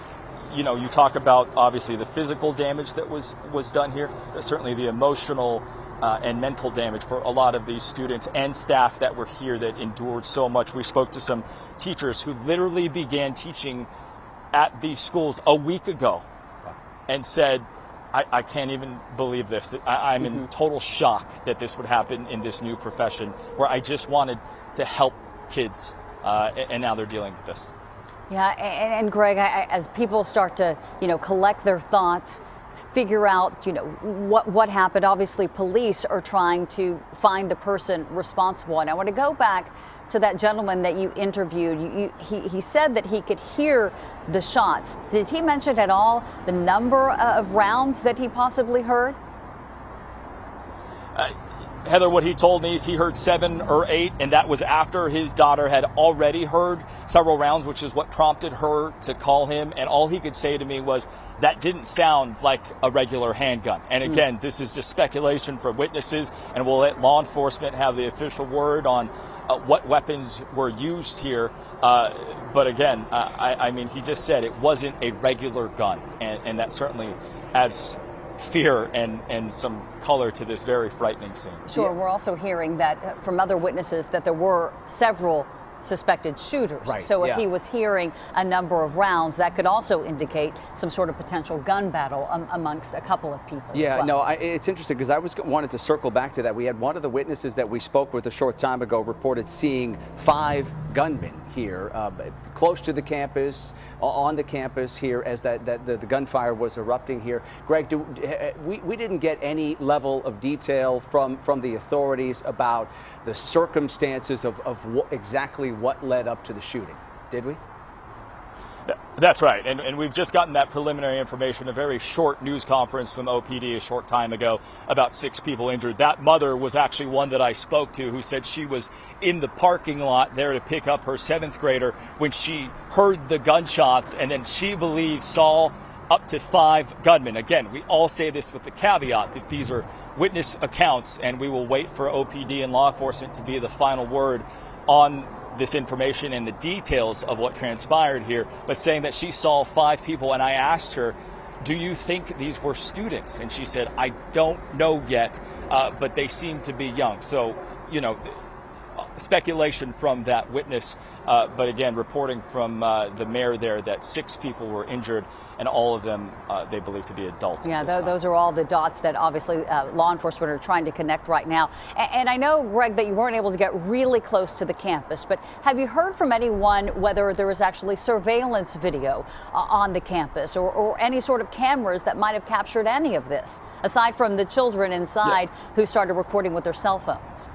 you talk about obviously the physical damage that was done here, but certainly the emotional and mental damage for a lot of these students and staff that were here that endured so much. We spoke to some teachers who literally began teaching at these schools a week ago and said, I can't even believe this. I'm in total shock that this would happen in this new profession where I just wanted to help kids, and now they're dealing with this. Yeah, and Greg, as people start to, collect their thoughts, figure out, what happened. Obviously, police are trying to find the person responsible. And I want to go back to that gentleman that you interviewed. He said that he could hear the shots. Did he mention at all the number of rounds that he possibly heard? Heather, what he told me is he heard 7 or 8, and that was after his daughter had already heard several rounds, which is what prompted her to call him. And all he could say to me was, that didn't sound like a regular handgun. And again, this is just speculation from witnesses, and we'll let law enforcement have the official word on what weapons were used here. But again, I mean, he just said it wasn't a regular gun, and that certainly adds fear and some color to this very frightening scene. Sure. We're also hearing that from other witnesses that there were several suspected shooters. Right. So if he was hearing a number of rounds, that could also indicate some sort of potential gun battle amongst a couple of people. Yeah, as well. no, it's interesting because I wanted to circle back to that. We had one of the witnesses that we spoke with a short time ago reported seeing 5 gunmen here close to the campus, on the campus here as the gunfire was erupting here. Greg, we didn't get any level of detail from the authorities about the circumstances of exactly what led up to the shooting, did we? That's right, and we've just gotten that preliminary information, a very short news conference from OPD a short time ago, about 6 people injured. That mother was actually one that I spoke to who said she was in the parking lot there to pick up her 7th grader when she heard the gunshots, and then she believes saw up to 5 gunmen. Again, we all say this with the caveat that these are witness accounts, and we will wait for OPD and law enforcement to be the final word on this information and the details of what transpired here, but saying that she saw 5 people. And I asked her, do you think these were students? And she said, I don't know yet, but they seem to be young. So, speculation from that witness, but again, reporting from the mayor there that 6 people were injured, and all of them they believe to be adults. Yeah, those are all the dots that obviously law enforcement are trying to connect right now. And I know, Greg, that you weren't able to get really close to the campus, but have you heard from anyone whether there was actually surveillance video on the campus or any sort of cameras that might have captured any of this, aside from the children inside who started recording with their cell phones?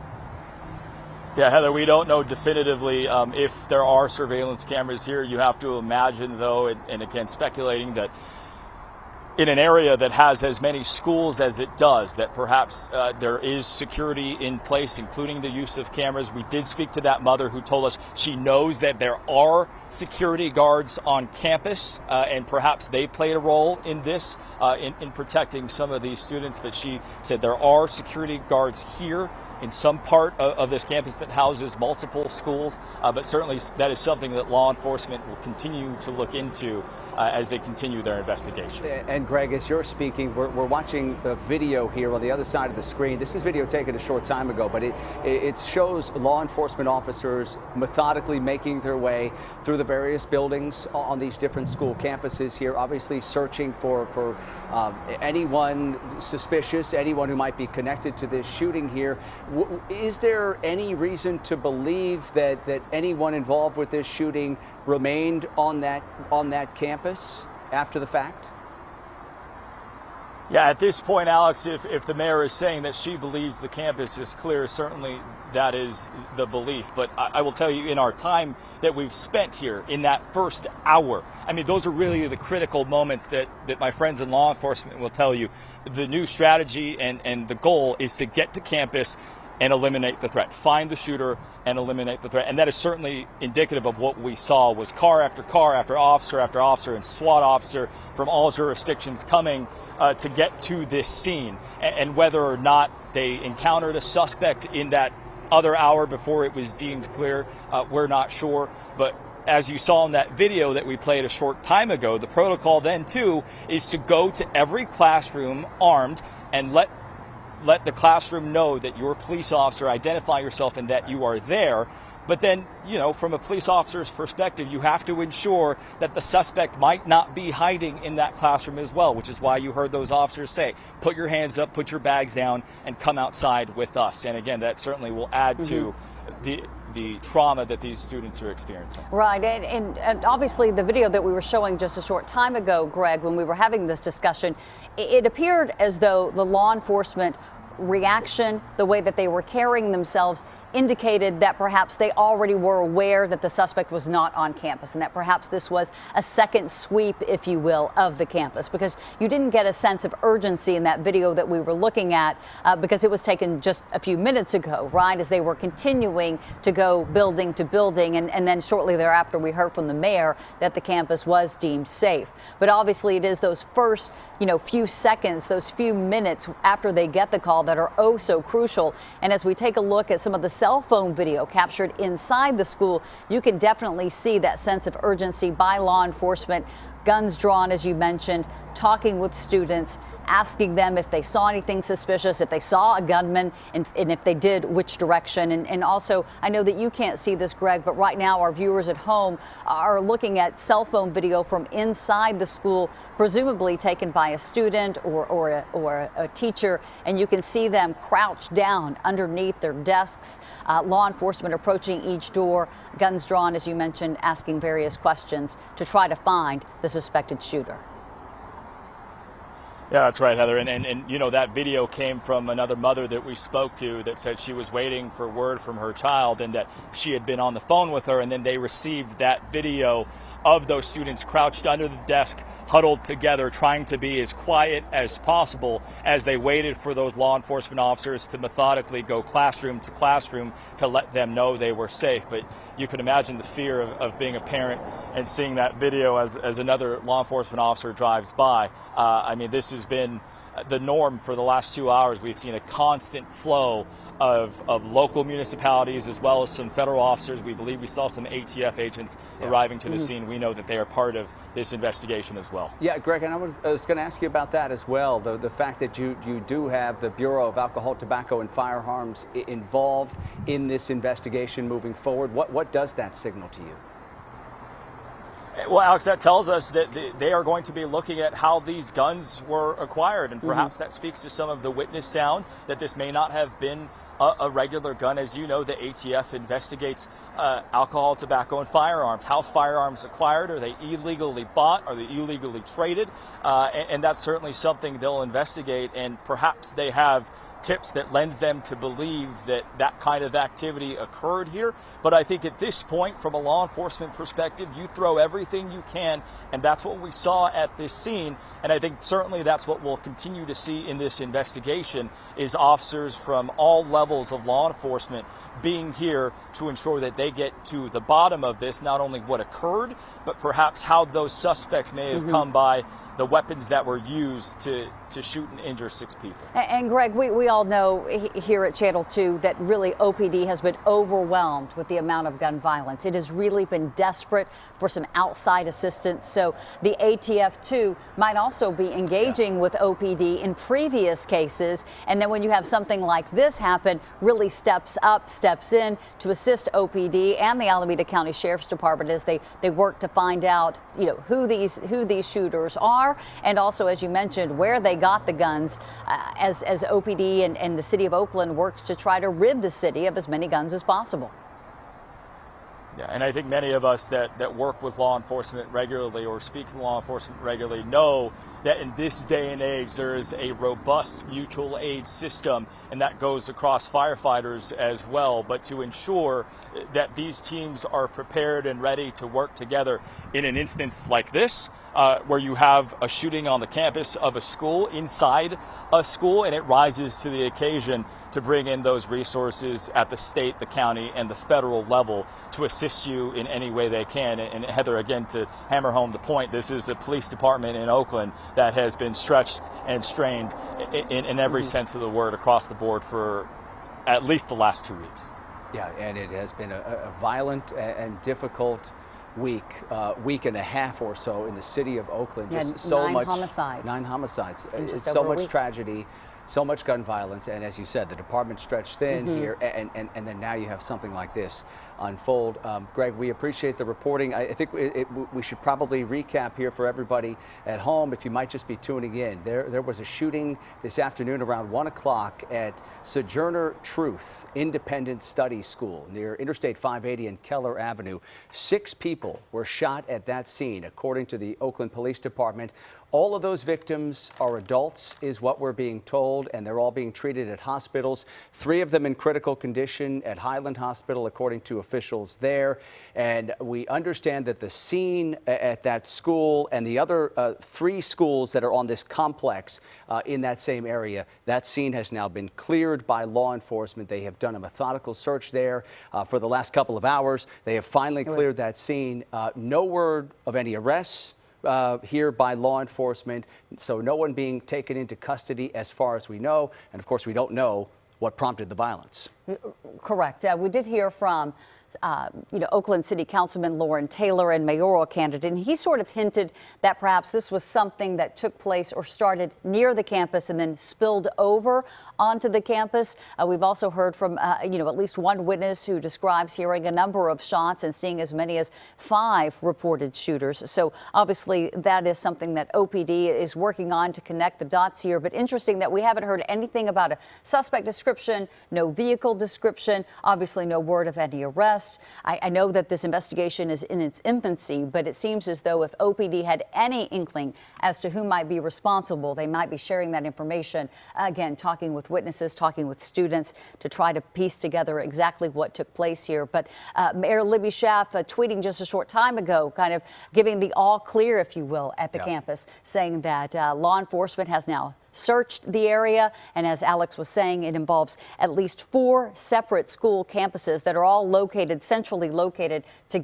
Yeah, Heather, we don't know definitively if there are surveillance cameras here. You have to imagine, though, and again, speculating that in an area that has as many schools as it does, that perhaps there is security in place, including the use of cameras. We did speak to that mother who told us she knows that there are security guards on campus, and perhaps they played a role in this, in protecting some of these students. But she said there are security guards here in some part of this campus that houses multiple schools, but certainly that is something that law enforcement will continue to look into as they continue their investigation. And Greg, as you're speaking, we're watching the video here on the other side of the screen. This is video taken a short time ago, but it shows law enforcement officers methodically making their way through the various buildings on these different school campuses here, obviously searching for anyone suspicious, anyone who might be connected to this shooting here. Is there any reason to believe that anyone involved with this shooting remained on that campus after the fact? Yeah, at this point, Alex, if the mayor is saying that she believes the campus is clear, certainly that is the belief. But I will tell you, in our time that we've spent here, in that first hour, I mean, those are really the critical moments that my friends in law enforcement will tell you. The new strategy and the goal is to get to campus and eliminate the threat. Find the shooter and eliminate the threat. And that is certainly indicative of what we saw, was car after officer and SWAT officer from all jurisdictions coming to get to this scene. And whether or not they encountered a suspect in that other hour before it was deemed clear, we're not sure. But as you saw in that video that we played a short time ago, the protocol then too is to go to every classroom armed and let the classroom know that you're a police officer, identify yourself and that you are there. But then, from a police officer's perspective, you have to ensure that the suspect might not be hiding in that classroom as well, which is why you heard those officers say, put your hands up, put your bags down, and come outside with us. And again, that certainly will add to the trauma that these students are experiencing. Right, and obviously the video that we were showing just a short time ago, Greg, when we were having this discussion, it appeared as though the law enforcement reaction, the way that they were carrying themselves, indicated that perhaps they already were aware that the suspect was not on campus and that perhaps this was a second sweep, if you will, of the campus, because you didn't get a sense of urgency in that video that we were looking at because it was taken just a few minutes ago, right, as they were continuing to go building to building. And then shortly thereafter, we heard from the mayor that the campus was deemed safe. But obviously it is those first, few seconds, those few minutes after they get the call that are oh so crucial. And as we take a look at some of the cell phone video captured inside the school, you can definitely see that sense of urgency by law enforcement, guns drawn, as you mentioned, talking with students, asking them if they saw anything suspicious, if they saw a gunman, and if they did, which direction. And also, I know that you can't see this, Greg, but right now our viewers at home are looking at cell phone video from inside the school, presumably taken by a student or a teacher, and you can see them crouched down underneath their desks, law enforcement approaching each door, guns drawn, as you mentioned, asking various questions to try to find the suspected shooter. Yeah, that's right, Heather. And that video came from another mother that we spoke to that said she was waiting for word from her child and that she had been on the phone with her, and then they received that video of those students crouched under the desk, huddled together, trying to be as quiet as possible as they waited for those law enforcement officers to methodically go classroom to classroom to let them know they were safe. But you can imagine the fear of being a parent and seeing that video as another law enforcement officer drives by. This has been the norm for the last 2 hours. We've seen a constant flow of local municipalities as well as some federal officers. We believe we saw some ATF agents arriving to the scene. We know that they are part of this investigation as well. Yeah, Greg, and I was going to ask you about that as well. The fact that you do have the Bureau of Alcohol, Tobacco, and Firearms involved in this investigation moving forward. What does that signal to you? Well, Alex, that tells us that they are going to be looking at how these guns were acquired, and perhaps that speaks to some of the witness sound that this may not have been a regular gun. As you know, the ATF investigates alcohol, tobacco, and firearms. How firearms acquired? Are they illegally bought? Are they illegally traded? And that's certainly something they'll investigate, and perhaps they have tips that lends them to believe that that kind of activity occurred here. But I think at this point, from a law enforcement perspective, you throw everything you can, and that's what we saw at this scene. And I think certainly that's what we'll continue to see in this investigation, is officers from all levels of law enforcement being here to ensure that they get to the bottom of this, not only what occurred, but perhaps how those suspects may have come by the weapons that were used to shoot and injure 6 people. And Greg, we all know here at Channel 2 that really OPD has been overwhelmed with the amount of gun violence. It has really been desperate for some outside assistance. So the ATF too might also be engaging with OPD in previous cases. And then when you have something like this happen, really steps in to assist OPD and the Alameda County Sheriff's Department as they work to find out, who these shooters are, and also, as you mentioned, where they got the guns, as OPD and the city of Oakland works to try to rid the city of as many guns as possible. Yeah, and I think many of us that work with law enforcement regularly or speak to law enforcement regularly know that in this day and age there is a robust mutual aid system, and that goes across firefighters as well. But to ensure that these teams are prepared and ready to work together in an instance like this, where you have a shooting on the campus of a school, inside a school, and it rises to the occasion to bring in those resources at the state, the county, and the federal level to assist you in any way they can. And Heather, again, to hammer home the point, this is a police department in Oakland that has been stretched and strained in every sense of the word across the board for at least the last 2 weeks. Yeah, and it has been a violent and difficult week and a half or so in the city of Oakland. Just so much homicides. 9 homicides. It's so much tragedy, so much gun violence, and as you said, the department stretched thin here, and then now you have something like this unfold. Greg, we appreciate the reporting. I think we should probably recap here for everybody at home, if you might just be tuning in. There was a shooting this afternoon around 1 o'clock at Sojourner Truth Independent Study School near Interstate 580 and Keller Avenue. 6 people were shot at that scene, according to the Oakland Police Department. All of those victims are adults, is what we're being told, and they're all being treated at hospitals. 3 of them in critical condition at Highland Hospital, according to officials there. And we understand that the scene at that school and the other 3 schools that are on this complex in that same area, that scene has now been cleared by law enforcement. They have done a methodical search there for the last couple of hours. They have finally cleared that scene. No word of any arrests here by law enforcement, so no one being taken into custody as far as we know, and of course we don't know what prompted the violence. Correct. We did hear from Oakland City Councilman Lauren Taylor and mayoral candidate, and he sort of hinted that perhaps this was something that took place or started near the campus and then spilled over onto the campus. We've also heard from at least one witness who describes hearing a number of shots and seeing as many as 5 reported shooters. So obviously that is something that OPD is working on to connect the dots here. But interesting that we haven't heard anything about a suspect description, no vehicle description, obviously no word of any arrest. I know that this investigation is in its infancy, but it seems as though if OPD had any inkling as to who might be responsible, they might be sharing that information. Again, talking with witnesses, talking with students to try to piece together exactly what took place here. But Mayor Libby Schaaf tweeting just a short time ago, kind of giving the all clear, if you will, at the campus, saying that law enforcement has now searched the area, and as Alex was saying, it involves at least 4 separate school campuses that are all centrally located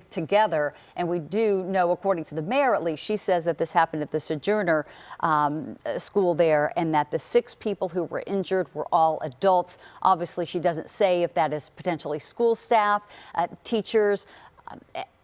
together. And we do know, according to the mayor at least, she says that this happened at the Sojourner school there, and that the 6 people who were injured were all adults. Obviously, she doesn't say if that is potentially school staff, teachers,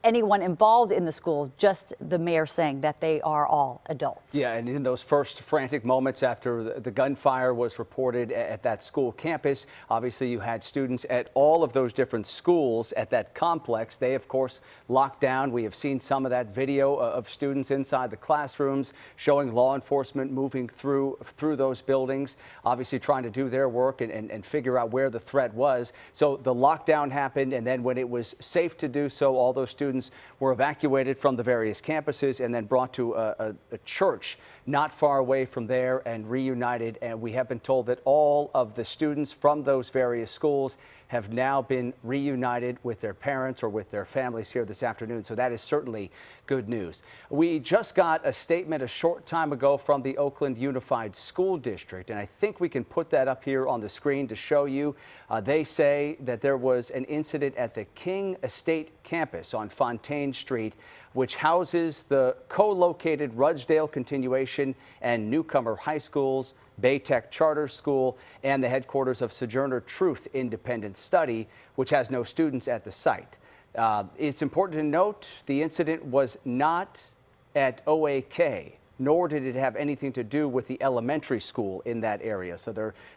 anyone involved in the school, just the mayor saying that they are all adults. Yeah, and in those first frantic moments after the gunfire was reported at that school campus, obviously you had students at all of those different schools at that complex. They, of course, locked down. We have seen some of that video of students inside the classrooms showing law enforcement moving through those buildings, obviously trying to do their work and figure out where the threat was. So the lockdown happened, and then when it was safe to do so, all those students were evacuated from the various campuses and then brought to a church not far away from there and reunited. And we have been told that all of the students from those various schools have now been reunited with their parents or with their families here this afternoon. So that is certainly good news. We just got a statement a short time ago from the Oakland Unified School District, and I think we can put that up here on the screen to show you. They say that there was an incident at the King Estate campus on Fontaine Street, which houses the co-located Ruddsdale Continuation and Newcomer High Schools, Baytech Charter School, and the headquarters of Sojourner Truth Independent Study, which has no students at the site. It's important to note the incident was not at OAK, nor did it have anything to do with the elementary school in that area. So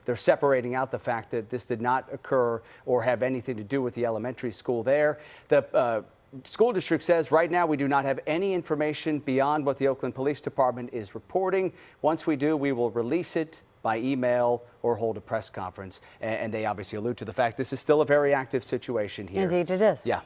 they're separating out the fact that this did not occur or have anything to do with the elementary school there. The school district says right now we do not have any information beyond what the Oakland Police Department is reporting. Once we do, we will release it by email or hold a press conference. And they obviously allude to the fact this is still a very active situation here. Indeed it is. Yeah.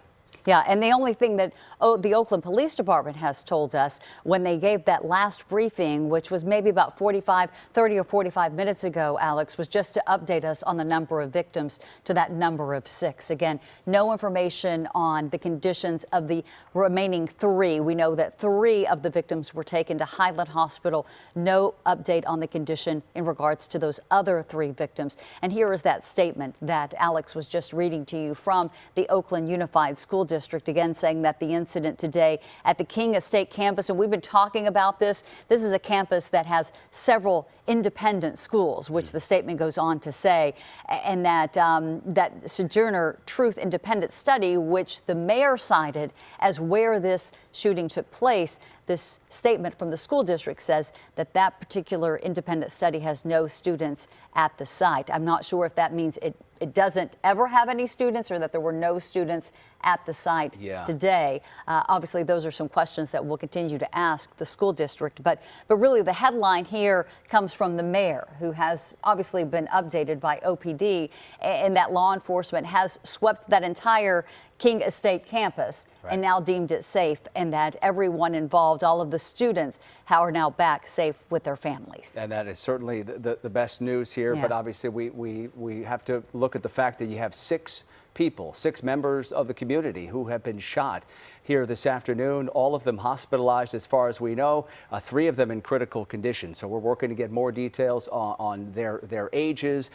Yeah, and the only thing that the Oakland Police Department has told us when they gave that last briefing, which was maybe about 30 or 45 minutes ago, Alex, was just to update us on the number of victims to that number of 6. Again, no information on the conditions of the remaining 3. We know that 3 of the victims were taken to Highland Hospital. No update on the condition in regards to those other 3 victims. And here is that statement that Alex was just reading to you from the Oakland Unified School District, again saying that the incident today at the King Estate campus, and we've been talking about this is a campus that has several independent schools, which the statement goes on to say, and that that Sojourner Truth Independent Study, which the mayor cited as where this shooting took place. This statement from the school district says that that particular independent study has no students at the site. I'm not sure if that means it doesn't ever have any students or that there were no students at the site today. Obviously, those are some questions that we'll continue to ask the school district. But really, the headline here comes from the mayor, who has obviously been updated by OPD, and that law enforcement has swept that entire King Estate campus and now deemed it safe, and that everyone involved, all of the students, are now back safe with their families. And that is certainly the best news here. But obviously we have to look at the fact that you have 6 people, 6 members of the community who have been shot here this afternoon, all of them hospitalized as far as we know, 3 of them in critical condition. So we're working to get more details on their ages,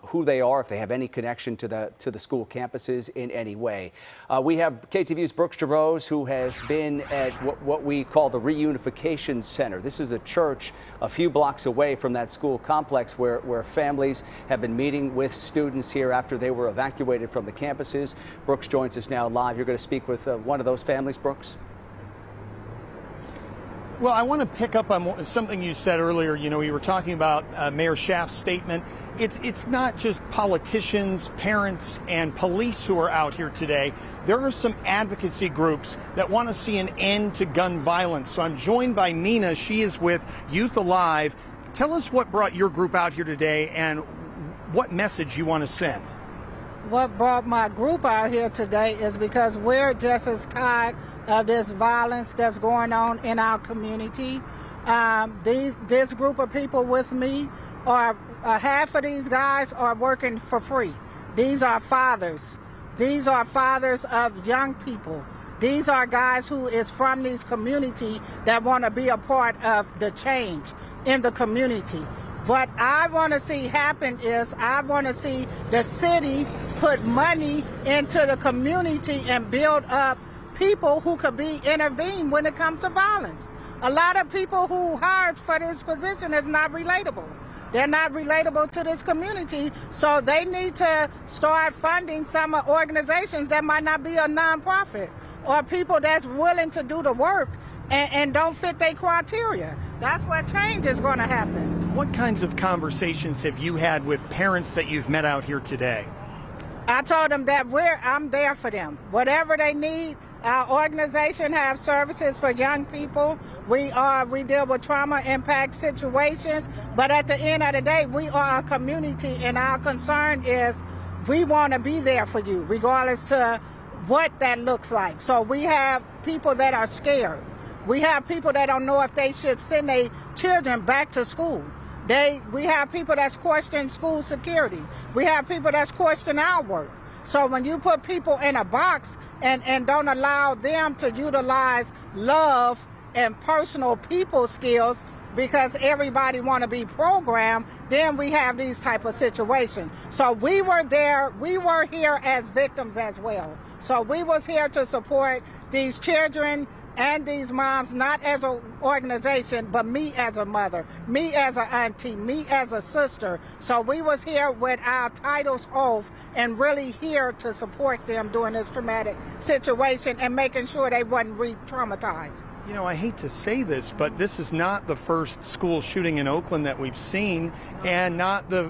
who they are, if they have any connection to the school campuses in any way. We have KTVU's Brooks DeRose, who has been at what we call the Reunification Center. This is a church a few blocks away from that school complex where families have been meeting with students here after they were evacuated from the campuses. Brooks joins us now live. You're going to speak with one of those families, Brooks. Well, I want to pick up on something you said earlier. You know, you were talking about Mayor Schaaf's statement. It's not just politicians, parents, and police who are out here today. There are some advocacy groups that want to see an end to gun violence. So I'm joined by Nina. She is with Youth Alive. Tell us what brought your group out here today and what message you want to send. What brought my group out here today is because we're just as tired of this violence that's going on in our community. This group of people with me are half of these guys are working for free. These are fathers. These are fathers of young people. These are guys who is from these community that want to be a part of the change in the community. What I want to see happen is I want to see the city put money into the community and build up people who could be intervened when it comes to violence. A lot of people who hired for this position is not relatable. They're not relatable to this community, so they need to start funding some organizations that might not be a nonprofit or people that's willing to do the work and don't fit their criteria. That's where change is going to happen. What kinds of conversations have you had with parents that you've met out here today? I told them that I'm there for them. Whatever they need, our organization has services for young people. We deal with trauma impact situations, but at the end of the day, we are a community, and our concern is we want to be there for you, regardless to what that looks like. So we have people that are scared. We have people that don't know if they should send their children back to school. We have people that's questioning school security. We have people that's questioning our work. So when you put people in a box and don't allow them to utilize love and personal people skills because everybody want to be programmed, then we have these type of situations. So we were here as victims as well. So we was here to support these children and these moms, not as an organization, but me as a mother, me as an auntie, me as a sister. So we was here with our titles off and really here to support them during this traumatic situation and making sure they wasn't re-traumatized. You know, I hate to say this, but this is not the first school shooting in Oakland that we've seen, and not the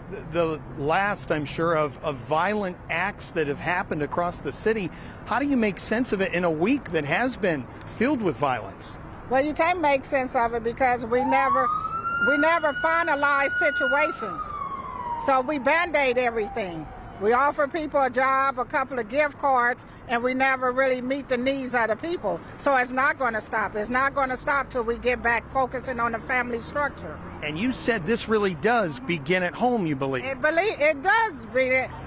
last, I'm sure, of violent acts that have happened across the city. How do you make sense of it in a week that has been filled with violence? Well, you can't make sense of it because we never finalize situations. So we band-aid everything. We offer people a job, a couple of gift cards, and we never really meet the needs of the people. So it's not going to stop. It's not going to stop till we get back focusing on the family structure. And you said this really does begin at home, you believe? It does.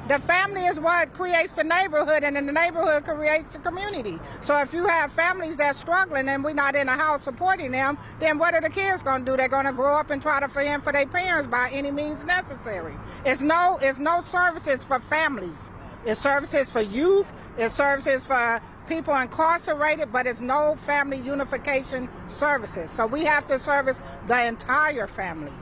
The family is what creates the neighborhood, and then the neighborhood creates the community. So if you have families that's struggling and we're not in the house supporting them, then what are the kids going to do? They're going to grow up and try to fend for their parents by any means necessary. It's no services for families. It's services for youth. It's services for people incarcerated, but it's no family unification services. So we have to service the entire family.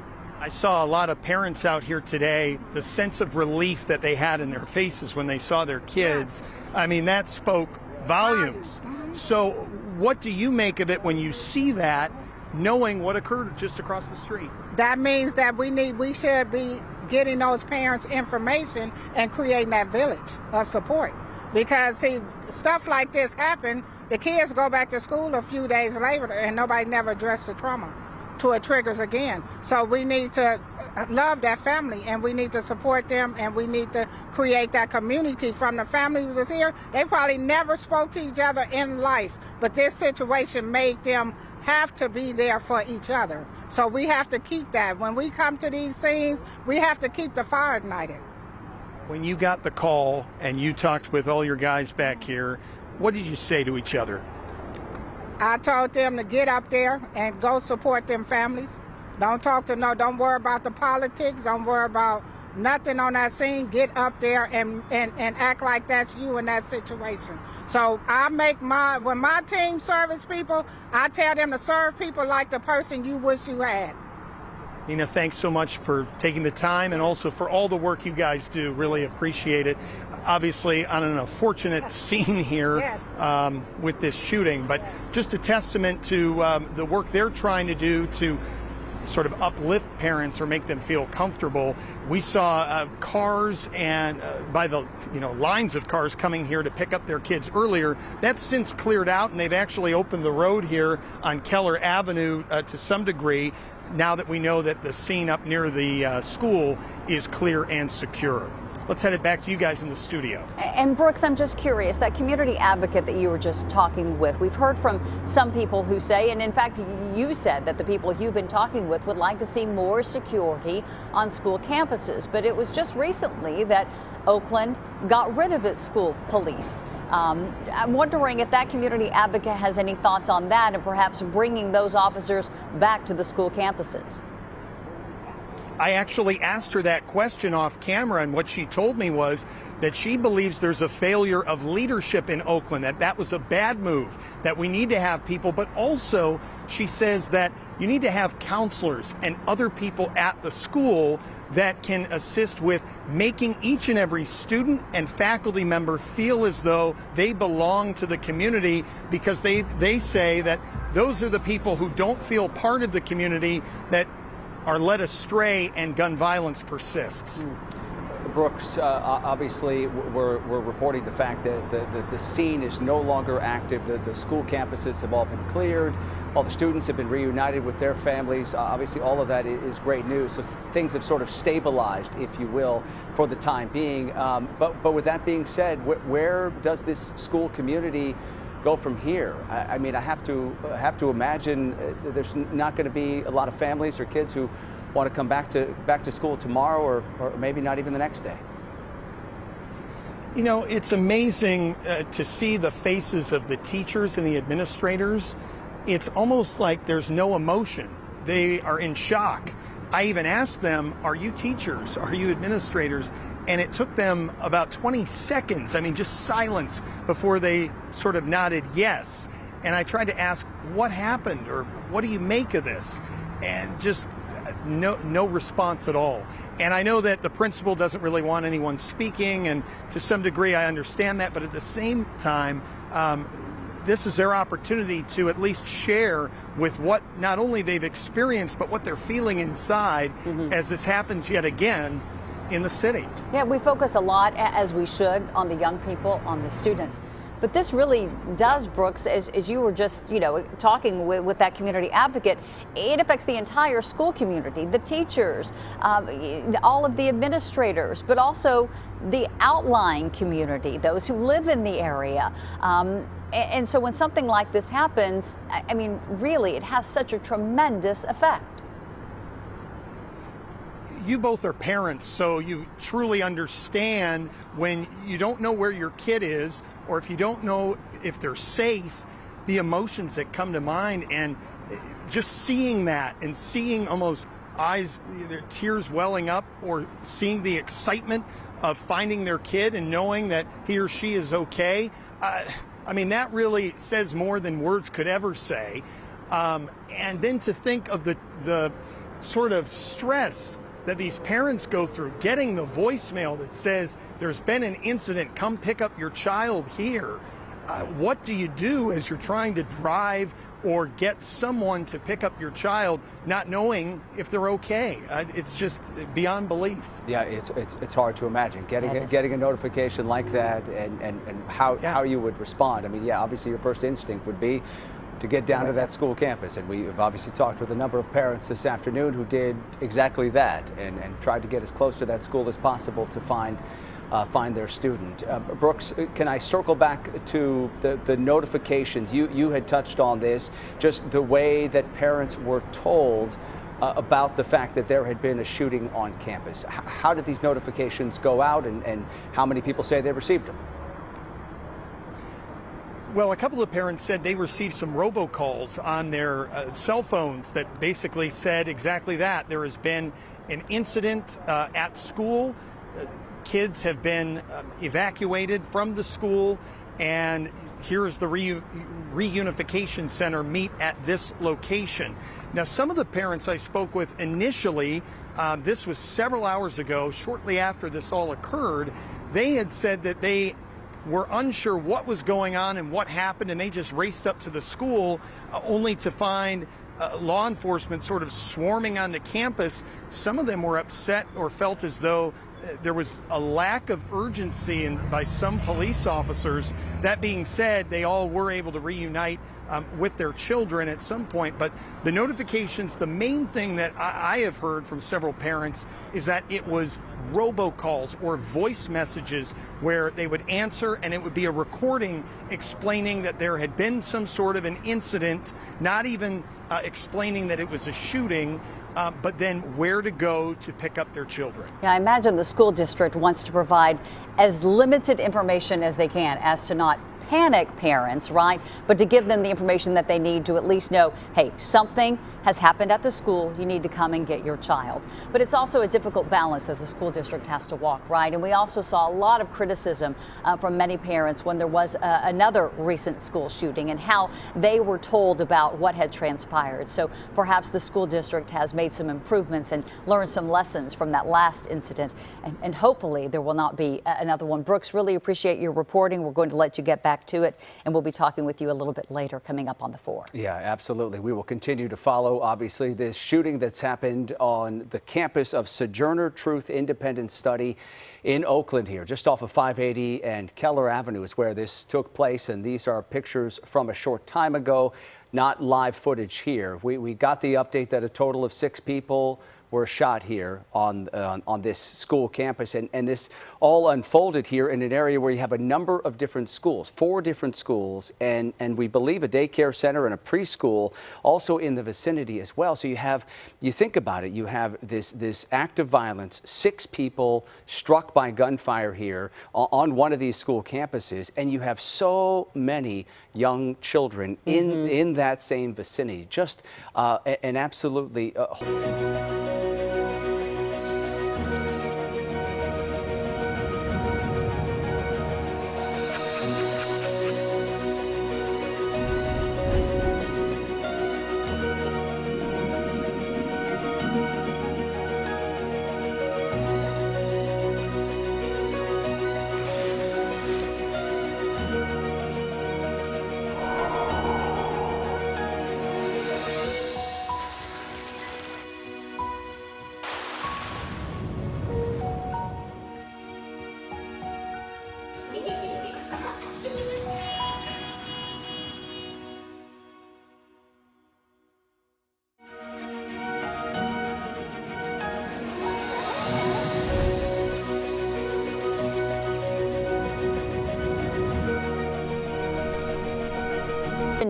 I saw a lot of parents out here today, the sense of relief that they had in their faces when they saw their kids. I mean, that spoke volumes. So what do you make of it when you see that, knowing what occurred just across the street? That means that we should be getting those parents information and creating that village of support. Because, see, stuff like this happen, the kids go back to school a few days later and nobody never addressed the trauma till it triggers again. So we need to love that family and we need to support them and we need to create that community from the family who was here. They probably never spoke to each other in life, but this situation made them have to be there for each other. So we have to keep that. When we come to these scenes, we have to keep the fire ignited. When you got the call and you talked with all your guys back here, what did you say to each other? I told them to get up there and go support them families. Don't worry about the politics. Don't worry about nothing on that scene. Get up there and act like that's you in that situation. So when my team service people, I tell them to serve people like the person you wish you had. Nina, thanks so much for taking the time and also for all the work you guys do. Really appreciate it. Obviously on an unfortunate scene here with this shooting, but just a testament to the work they're trying to do to sort of uplift parents or make them feel comfortable. We saw cars and by the lines of cars coming here to pick up their kids earlier. That's since cleared out, and they've actually opened the road here on Keller Avenue to some degree, now that we know that the scene up near the school is clear and secure. Let's head it back to you guys in the studio. And Brooks, I'm just curious, that community advocate that you were just talking with, we've heard from some people who say, and in fact you said that the people you've been talking with would like to see more security on school campuses, but it was just recently that Oakland got rid of its school police. I'm wondering if that community advocate has any thoughts on that and perhaps bringing those officers back to the school campuses. I actually asked her that question off camera, and what she told me was that she believes there's a failure of leadership in Oakland, that was a bad move, that we need to have people, but also she says that you need to have counselors and other people at the school that can assist with making each and every student and faculty member feel as though they belong to the community, because they say that those are the people who don't feel part of the community that are led astray and gun violence persists. Brooks, obviously we're reporting the fact that the scene is no longer active. The school campuses have all been cleared. All the students have been reunited with their families. Obviously all of that is great news. So things have sort of stabilized, if you will, for the time being. But with that being said, where does this school community go from here? I mean, I have to imagine there's not going to be a lot of families or kids who want to come back to school tomorrow, or maybe not even the next day. You know, it's amazing to see the faces of the teachers and the administrators. It's almost like there's no emotion. They are in shock. I even asked them, are you teachers? Are you administrators? And it took them about 20 seconds, I mean, just silence, before they sort of nodded yes. And I tried to ask, what happened, or what do you make of this? And just no response at all. And I know that the principal doesn't really want anyone speaking, and to some degree I understand that, but at the same time, this is their opportunity to at least share with what not only they've experienced, but what they're feeling inside as this happens yet again in the city. Yeah, we focus a lot, as we should, on the young people, on the students. But this really does, Brooks, as you were just, talking with that community advocate, it affects the entire school community, the teachers, all of the administrators, but also the outlying community, those who live in the area. And so when something like this happens, I mean, really, it has such a tremendous effect. You both are parents, so you truly understand when you don't know where your kid is, or if you don't know if they're safe, the emotions that come to mind. And just seeing that, and seeing almost eyes, their tears welling up, or seeing the excitement of finding their kid and knowing that he or she is okay, I mean, that really says more than words could ever say. And then to think of the sort of stress that these parents go through, getting the voicemail that says there's been an incident, come pick up your child here. What do you do as you're trying to drive or get someone to pick up your child, not knowing if they're okay? It's just beyond belief. Yeah, it's hard to imagine getting a notification like that, and how you would respond. I mean, yeah, obviously your first instinct would be to get down to that school campus. And we've obviously talked with a number of parents this afternoon who did exactly that, and tried to get as close to that school as possible to find their student. Brooks, can I circle back to the notifications? You had touched on this, just the way that parents were told about the fact that there had been a shooting on campus. How did these notifications go out, and how many people say they received them? Well, a couple of parents said they received some robocalls on their cell phones that basically said exactly that. There has been an incident at school. Kids have been evacuated from the school, and here's the Reunification Center, meet at this location. Now, some of the parents I spoke with initially, this was several hours ago, shortly after this all occurred, they had said that they were unsure what was going on and what happened, and they just raced up to the school only to find law enforcement sort of swarming onto campus. Some of them were upset or felt as though there was a lack of urgency by some police officers. That being said, they all were able to reunite with their children at some point. But the notifications, the main thing that I have heard from several parents is that it was robocalls or voice messages where they would answer, and it would be a recording explaining that there had been some sort of an incident, not even explaining that it was a shooting, but then where to go to pick up their children. Yeah, I imagine the school district wants to provide as limited information as they can, as to not panic parents, right? But to give them the information that they need to at least know, hey, something has happened at the school, you need to come and get your child. But it's also a difficult balance that the school district has to walk, right? And we also saw a lot of criticism from many parents when there was another recent school shooting, and how they were told about what had transpired. So perhaps the school district has made some improvements and learned some lessons from that last incident, and hopefully there will not be another one. Brooks, really appreciate your reporting. We're going to let you get back to it, and we'll be talking with you a little bit later coming up on the 4. Yeah, absolutely. We will continue to follow, obviously, this shooting that's happened on the campus of Sojourner Truth Independent Study in Oakland here, just off of 580 and Keller Avenue is where this took place. And these are pictures from a short time ago, not live footage here. We got the update that a total of 6 people were shot here on this school campus, and this all unfolded here in an area where you have a number of different schools, 4 different schools, and we believe a daycare center and a preschool also in the vicinity as well. So you think about it, you have this act of violence, 6 people struck by gunfire here on one of these school campuses, and you have so many young children in that same vicinity. Just an absolutely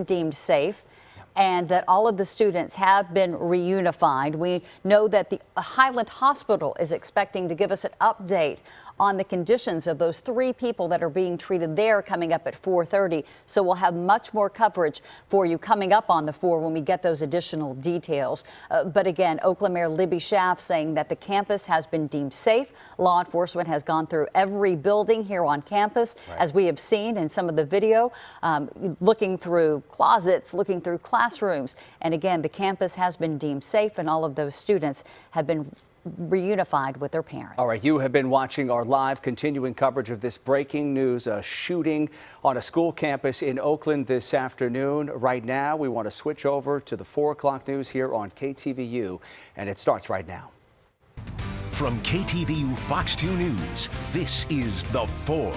deemed safe, and that all of the students have been reunified. We know that the Highland Hospital is expecting to give us an update on the conditions of those 3 people that are being treated there coming up at 4:30. So we'll have much more coverage for you coming up on the 4 when we get those additional details. But again, Oakland Mayor Libby Schaaf saying that the campus has been deemed safe. Law enforcement has gone through every building here on campus, as we have seen in some of the video, looking through closets, looking through classrooms. And again, the campus has been deemed safe, and all of those students have been reunified with their parents. All right, you have been watching our live continuing coverage of this breaking news, a shooting on a school campus in Oakland this afternoon. Right now, we want to switch over to the 4 o'clock news here on KTVU, and it starts right now. From KTVU Fox 2 News, this is The 4.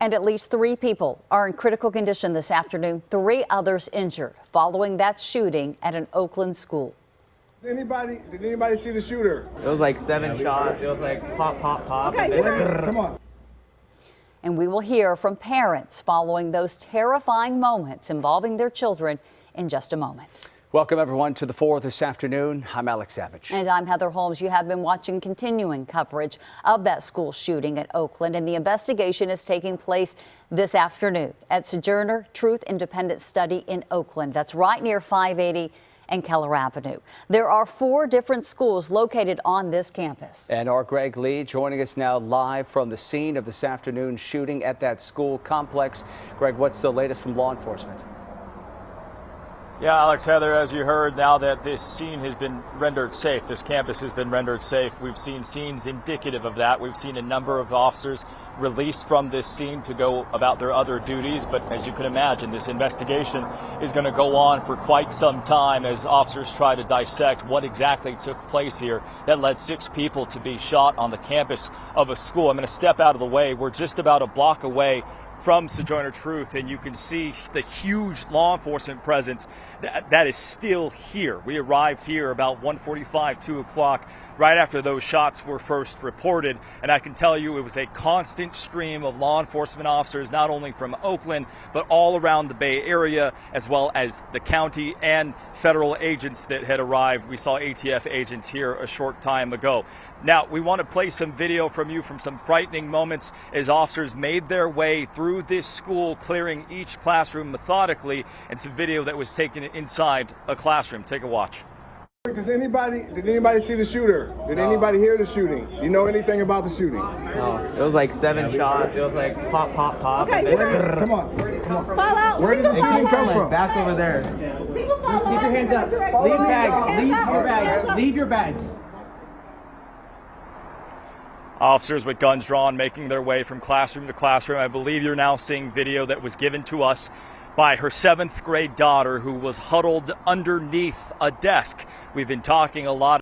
And at least 3 people are in critical condition this afternoon, 3 others injured following that shooting at an Oakland school. Did anybody see the shooter? It was like 7 shots. It was like pop, pop, pop. Okay, come on. And we will hear from parents following those terrifying moments involving their children in just a moment. Welcome, everyone, to the 4 this afternoon. I'm Alex Savage. And I'm Heather Holmes. You have been watching continuing coverage of that school shooting at Oakland, and the investigation is taking place this afternoon at Sojourner Truth Independent Study in Oakland. That's right near 580 and Keller Avenue. There are 4 different schools located on this campus. And our Greg Lee joining us now live from the scene of this afternoon's shooting at that school complex. Greg, what's the latest from law enforcement? Yeah, Alex, Heather, as you heard, now that this scene has been rendered safe, this campus has been rendered safe, we've seen scenes indicative of that. We've seen a number of officers released from this scene to go about their other duties. But as you can imagine, this investigation is going to go on for quite some time as officers try to dissect what exactly took place here that led 6 people to be shot on the campus of a school. I'm going to step out of the way. We're just about a block away from Sojourner Truth, and you can see the huge law enforcement presence that is still here. We arrived here about 1:45, 2 o'clock, right after those shots were first reported, and I can tell you it was a constant stream of law enforcement officers, not only from Oakland, but all around the Bay Area, as well as the county and federal agents that had arrived. We saw ATF agents here a short time ago. Now, we want to play some video from you from some frightening moments as officers made their way through this school, clearing each classroom methodically, and some video that was taken inside a classroom. Take a watch. Did anybody see the shooter? Did anybody hear the shooting? Do you know anything about the shooting? No, it was like 7 shots. It was like pop, pop, pop. Okay, come on. Fall out. Where did the shooting come from? Back over there. Keep your hands up. Leave bags. Leave your bags. Leave your bags. Officers with guns drawn making their way from classroom to classroom. I believe you're now seeing video that was given to us by her 7th grade daughter who was huddled underneath a desk. We've been talking a lot